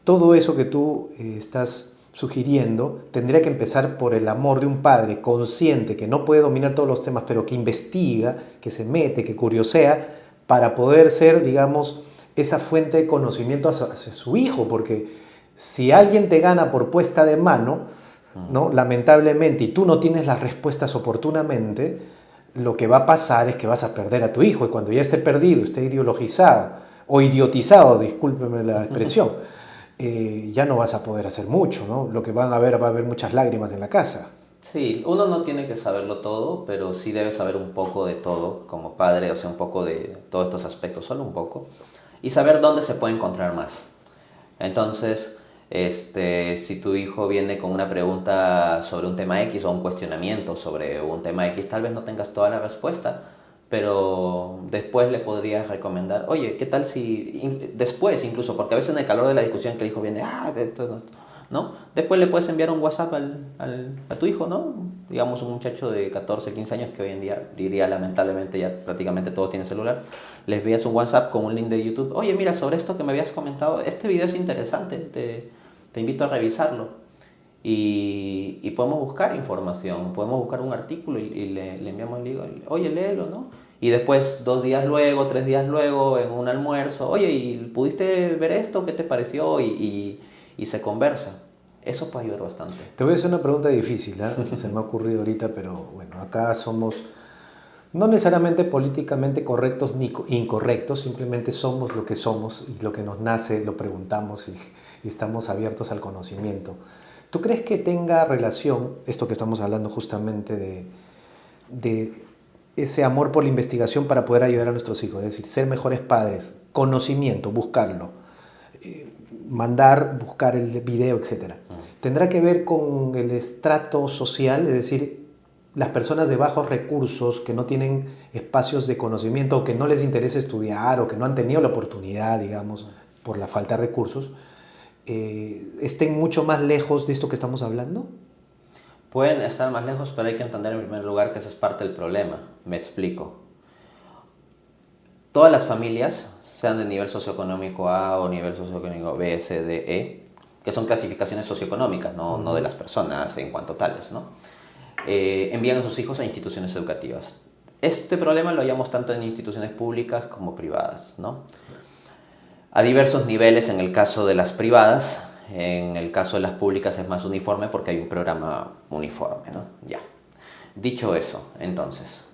A: todo eso que tú estás sugiriendo tendría que empezar por el amor de un padre consciente que no puede dominar todos los temas, pero que investiga, que se mete, que curiosea, para poder ser, digamos, esa fuente de conocimiento hacia su hijo, porque si alguien te gana por puesta de mano, ¿no? Lamentablemente, y tú no tienes las respuestas oportunamente, lo que va a pasar es que vas a perder a tu hijo, y cuando ya esté perdido, esté ideologizado, o idiotizado, discúlpeme la expresión, ya no vas a poder hacer mucho, ¿no? Lo que va a haber muchas lágrimas en la casa.
B: Sí, uno no tiene que saberlo todo, pero sí debe saber un poco de todo como padre, o sea, un poco de todos estos aspectos, solo un poco, y saber dónde se puede encontrar más. Entonces, si tu hijo viene con una pregunta sobre un tema X o un cuestionamiento sobre un tema X, tal vez no tengas toda la respuesta, pero después le podrías recomendar, oye, ¿qué tal si después incluso, porque a veces en el calor de la discusión que el hijo viene, de esto, ¿no? Después le puedes enviar un WhatsApp a tu hijo, ¿no? Digamos un muchacho de 14, 15 años que hoy en día, diría lamentablemente ya prácticamente todos tienen celular, les envías un WhatsApp con un link de YouTube, oye, mira, sobre esto que me habías comentado, este video es interesante, te invito a revisarlo. Y podemos buscar información, podemos buscar un artículo y le enviamos el libro, oye, léelo, ¿no? Y después, 2 días luego, 3 días luego, en un almuerzo, oye, ¿y pudiste ver esto? ¿Qué te pareció? Y se conversa. Eso puede ayudar bastante.
A: Te voy a hacer una pregunta difícil, ¿eh? Se me ha ocurrido ahorita, pero bueno, acá somos no necesariamente políticamente correctos ni incorrectos, simplemente somos lo que somos y lo que nos nace lo preguntamos y estamos abiertos al conocimiento. ¿Tú crees que tenga relación, esto que estamos hablando justamente de ese amor por la investigación para poder ayudar a nuestros hijos? Es decir, ser mejores padres, conocimiento, buscarlo, buscar el video, etc. ¿Tendrá que ver con el estrato social? Es decir, las personas de bajos recursos que no tienen espacios de conocimiento o que no les interesa estudiar o que no han tenido la oportunidad, digamos, por la falta de recursos, estén mucho más lejos de esto que estamos hablando?
B: Pueden estar más lejos, pero hay que entender en primer lugar que eso es parte del problema. Me explico. Todas las familias, sean de nivel socioeconómico A o nivel socioeconómico B, C, D, E, que son clasificaciones socioeconómicas, no de las personas en cuanto tales, ¿no? Envían a sus hijos a instituciones educativas. Este problema lo hallamos tanto en instituciones públicas como privadas, ¿no? A diversos niveles en el caso de las privadas, en el caso de las públicas es más uniforme porque hay un programa uniforme, ¿no? Ya. Dicho eso, entonces,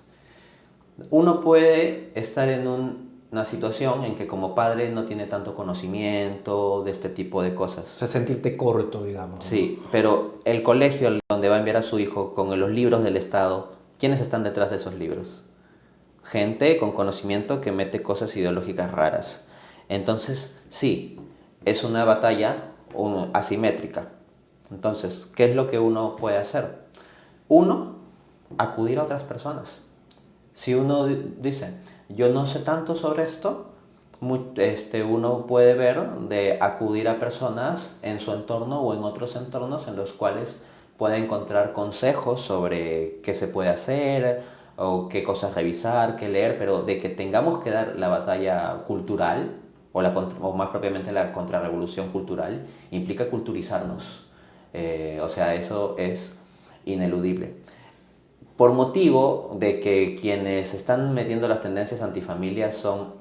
B: uno puede estar en una situación en que como padre no tiene tanto conocimiento de este tipo de cosas.
A: O sea, sentirte corto, digamos, ¿no?
B: Sí, pero el colegio donde va a enviar a su hijo con los libros del Estado, ¿quiénes están detrás de esos libros? Gente con conocimiento que mete cosas ideológicas raras. Entonces, sí, es una batalla asimétrica. Entonces, ¿qué es lo que uno puede hacer? Uno, acudir a otras personas. Si uno dice, yo no sé tanto sobre esto, uno puede ver de acudir a personas en su entorno o en otros entornos en los cuales puede encontrar consejos sobre qué se puede hacer o qué cosas revisar, qué leer, pero de que tengamos que dar la batalla cultural, o más propiamente la contrarrevolución cultural, implica culturizarnos. O sea, eso es ineludible. Por motivo de que quienes están metiendo las tendencias antifamilia son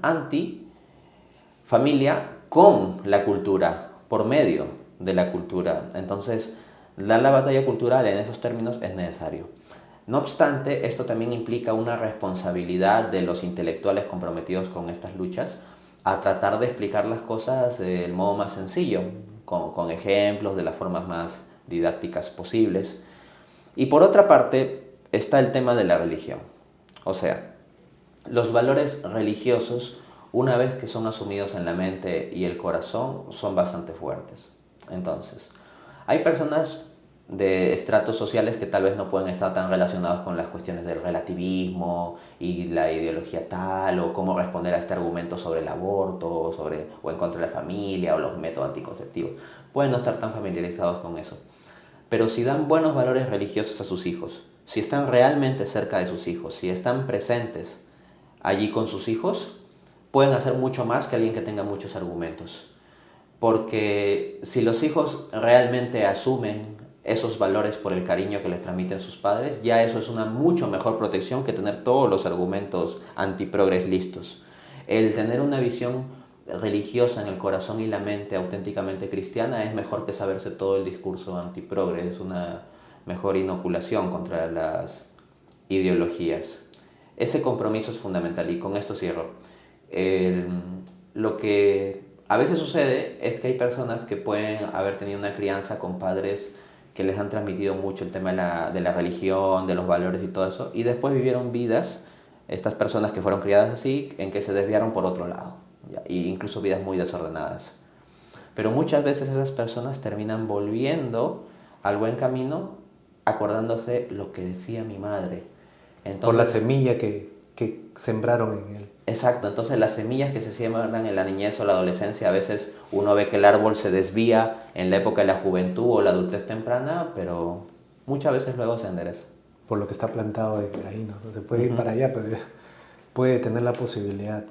B: anti-familia con la cultura, por medio de la cultura. Entonces, dar la batalla cultural en esos términos es necesario. No obstante, esto también implica una responsabilidad de los intelectuales comprometidos con estas luchas a tratar de explicar las cosas del modo más sencillo, con ejemplos de las formas más didácticas posibles. Y por otra parte está el tema de la religión. O sea, los valores religiosos, una vez que son asumidos en la mente y el corazón, son bastante fuertes. Entonces, hay personas de estratos sociales que tal vez no pueden estar tan relacionados con las cuestiones del relativismo y la ideología tal, o cómo responder a este argumento sobre el aborto, o en contra de la familia, o los métodos anticonceptivos. Pueden no estar tan familiarizados con eso. Pero si dan buenos valores religiosos a sus hijos, si están realmente cerca de sus hijos, si están presentes allí con sus hijos, pueden hacer mucho más que alguien que tenga muchos argumentos. Porque si los hijos realmente asumen esos valores por el cariño que les transmiten sus padres, ya eso es una mucho mejor protección que tener todos los argumentos antiprogres listos. El tener una visión religiosa en el corazón y la mente auténticamente cristiana es mejor que saberse todo el discurso antiprogre, es una mejor inoculación contra las ideologías. Ese compromiso es fundamental y con esto cierro. Lo que a veces sucede es que hay personas que pueden haber tenido una crianza con padres que les han transmitido mucho el tema de la religión, de los valores y todo eso, y después vivieron vidas, estas personas que fueron criadas así, en que se desviaron por otro lado, ¿ya? E incluso vidas muy desordenadas. Pero muchas veces esas personas terminan volviendo al buen camino acordándose lo que decía mi madre.
A: Entonces, por la semilla que sembraron en él.
B: Exacto, entonces las semillas que se siembran en la niñez o la adolescencia, a veces uno ve que el árbol se desvía en la época de la juventud o la adultez temprana, pero muchas veces luego se endereza.
A: Por lo que está plantado ahí, ¿no? Se puede ir para allá, pero puede tener la posibilidad.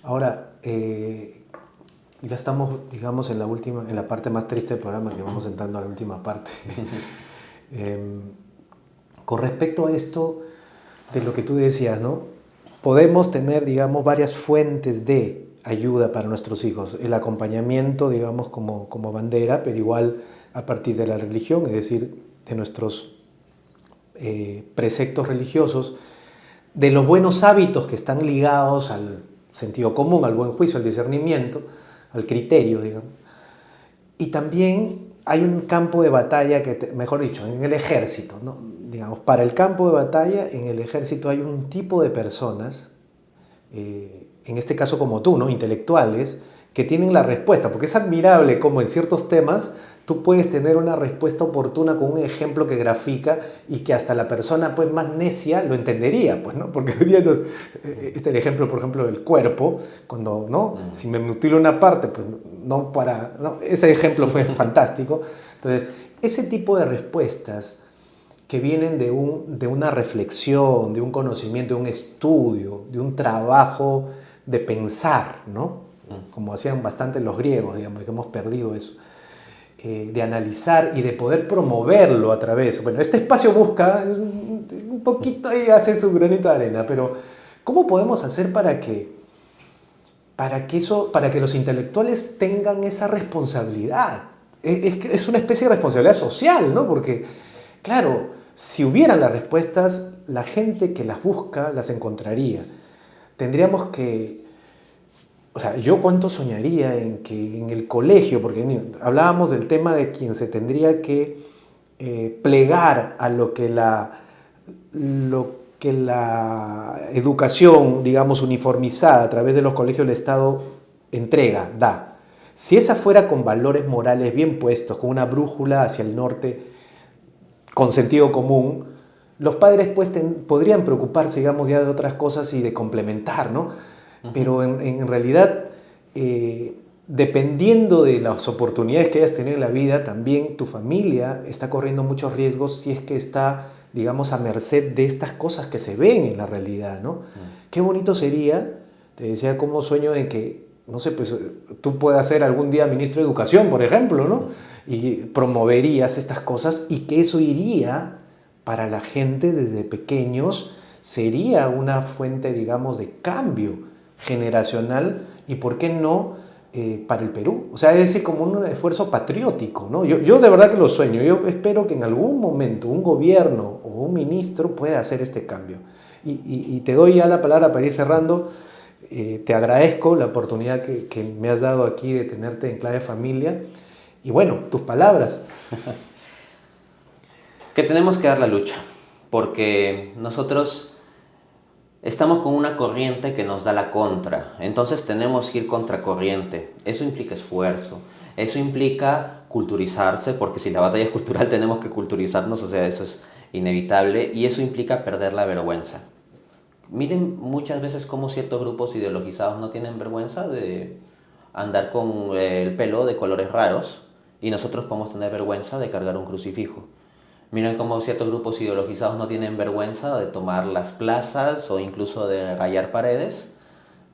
A: Ahora, ya estamos, digamos, en la parte más triste del programa, que vamos entrando a la última parte. Con respecto a esto de lo que tú decías, ¿no? Podemos tener, digamos, varias fuentes de ayuda para nuestros hijos. El acompañamiento, digamos, como bandera, pero igual a partir de la religión, es decir, de nuestros preceptos religiosos, de los buenos hábitos que están ligados al sentido común, al buen juicio, al discernimiento, al criterio, digamos. Y también hay un campo de batalla que, mejor dicho, en el ejército, ¿no? Digamos, para el campo de batalla, en el ejército hay un tipo de personas, en este caso como tú, ¿no? Intelectuales, que tienen la respuesta, porque es admirable cómo en ciertos temas tú puedes tener una respuesta oportuna con un ejemplo que grafica y que hasta la persona pues, más necia lo entendería, pues, ¿no? Porque hoy día este es el ejemplo, por ejemplo, del cuerpo, cuando, ¿no? Si me mutilo una parte, pues no para... ¿no? Ese ejemplo fue fantástico. Entonces, ese tipo de respuestas que vienen de una reflexión, de un conocimiento, de un estudio, de un trabajo de pensar, ¿no? Como hacían bastante los griegos, digamos, que hemos perdido eso. De analizar y de poder promoverlo a través. Bueno, este espacio busca un poquito ahí hacer su granito de arena, pero ¿cómo podemos hacer para que los intelectuales tengan esa responsabilidad? Es una especie de responsabilidad social, ¿no? Porque, claro, si hubieran las respuestas, la gente que las busca las encontraría. Tendríamos que... O sea, yo cuánto soñaría en que en el colegio, porque hablábamos del tema de quien se tendría que plegar a lo que la educación, digamos, uniformizada a través de los colegios del Estado da. Si esa fuera con valores morales bien puestos, con una brújula hacia el norte, con sentido común, los padres pues podrían preocuparse, digamos, ya de otras cosas y de complementar, ¿no? Pero en realidad, dependiendo de las oportunidades que hayas tenido en la vida, también tu familia está corriendo muchos riesgos si es que está digamos, a merced de estas cosas que se ven en la realidad, ¿no? Qué bonito sería, te decía, como sueño de que, no sé, pues tú puedas ser algún día ministro de Educación, por ejemplo, ¿no? Y promoverías estas cosas y que eso iría para la gente desde pequeños, sería una fuente, digamos, de cambio generacional y, ¿por qué no?, para el Perú. O sea, es decir, como un esfuerzo patriótico, ¿no? Yo de verdad que lo sueño. Yo espero que en algún momento un gobierno o un ministro pueda hacer este cambio. Y te doy ya la palabra para ir cerrando. Te agradezco la oportunidad que me has dado aquí de tenerte en Clave Familia. Y bueno, tus palabras.
B: Que tenemos que dar la lucha, porque nosotros estamos con una corriente que nos da la contra, entonces tenemos que ir contracorriente. Eso implica esfuerzo, eso implica culturizarse, porque si la batalla es cultural tenemos que culturizarnos, o sea, eso es inevitable, y eso implica perder la vergüenza. Miren muchas veces cómo ciertos grupos ideologizados no tienen vergüenza de andar con el pelo de colores raros, y nosotros podemos tener vergüenza de cargar un crucifijo. Miren cómo ciertos grupos ideologizados no tienen vergüenza de tomar las plazas o incluso de rayar paredes,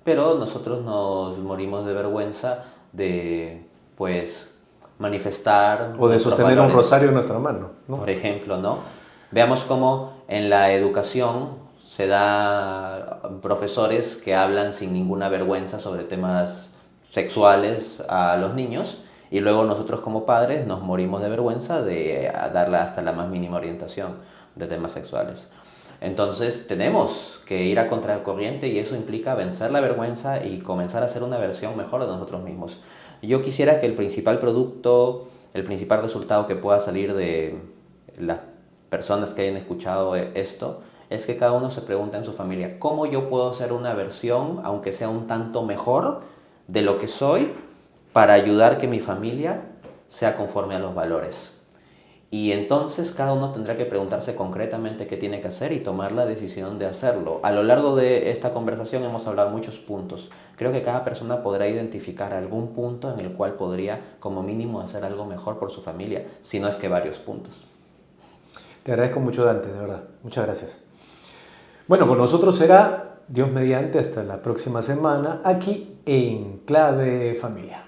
B: pero nosotros nos morimos de vergüenza de, pues, manifestar
A: O de
B: nuestros
A: sostener un
B: valores.
A: rosario en nuestra mano, ¿no?
B: Por ejemplo, ¿no? Veamos cómo en la educación se da profesores que hablan sin ninguna vergüenza sobre temas sexuales a los niños, y luego nosotros como padres nos morimos de vergüenza de darle hasta la más mínima orientación de temas sexuales. Entonces tenemos que ir a contracorriente, y eso implica vencer la vergüenza y comenzar a hacer una versión mejor de nosotros mismos. Yo quisiera que el principal producto, el principal resultado que pueda salir de las personas que hayan escuchado esto, es que cada uno se pregunte en su familia: ¿cómo yo puedo hacer una versión, aunque sea un tanto mejor, de lo que soy, para ayudar que mi familia sea conforme a los valores? Y entonces cada uno tendrá que preguntarse concretamente qué tiene que hacer y tomar la decisión de hacerlo. A lo largo de esta conversación hemos hablado muchos puntos. Creo que cada persona podrá identificar algún punto en el cual podría, como mínimo, hacer algo mejor por su familia, si no es que varios puntos.
A: Te agradezco mucho, Dante, de verdad. Muchas gracias. Bueno, con nosotros será, Dios mediante, hasta la próxima semana, aquí en Clave Familia.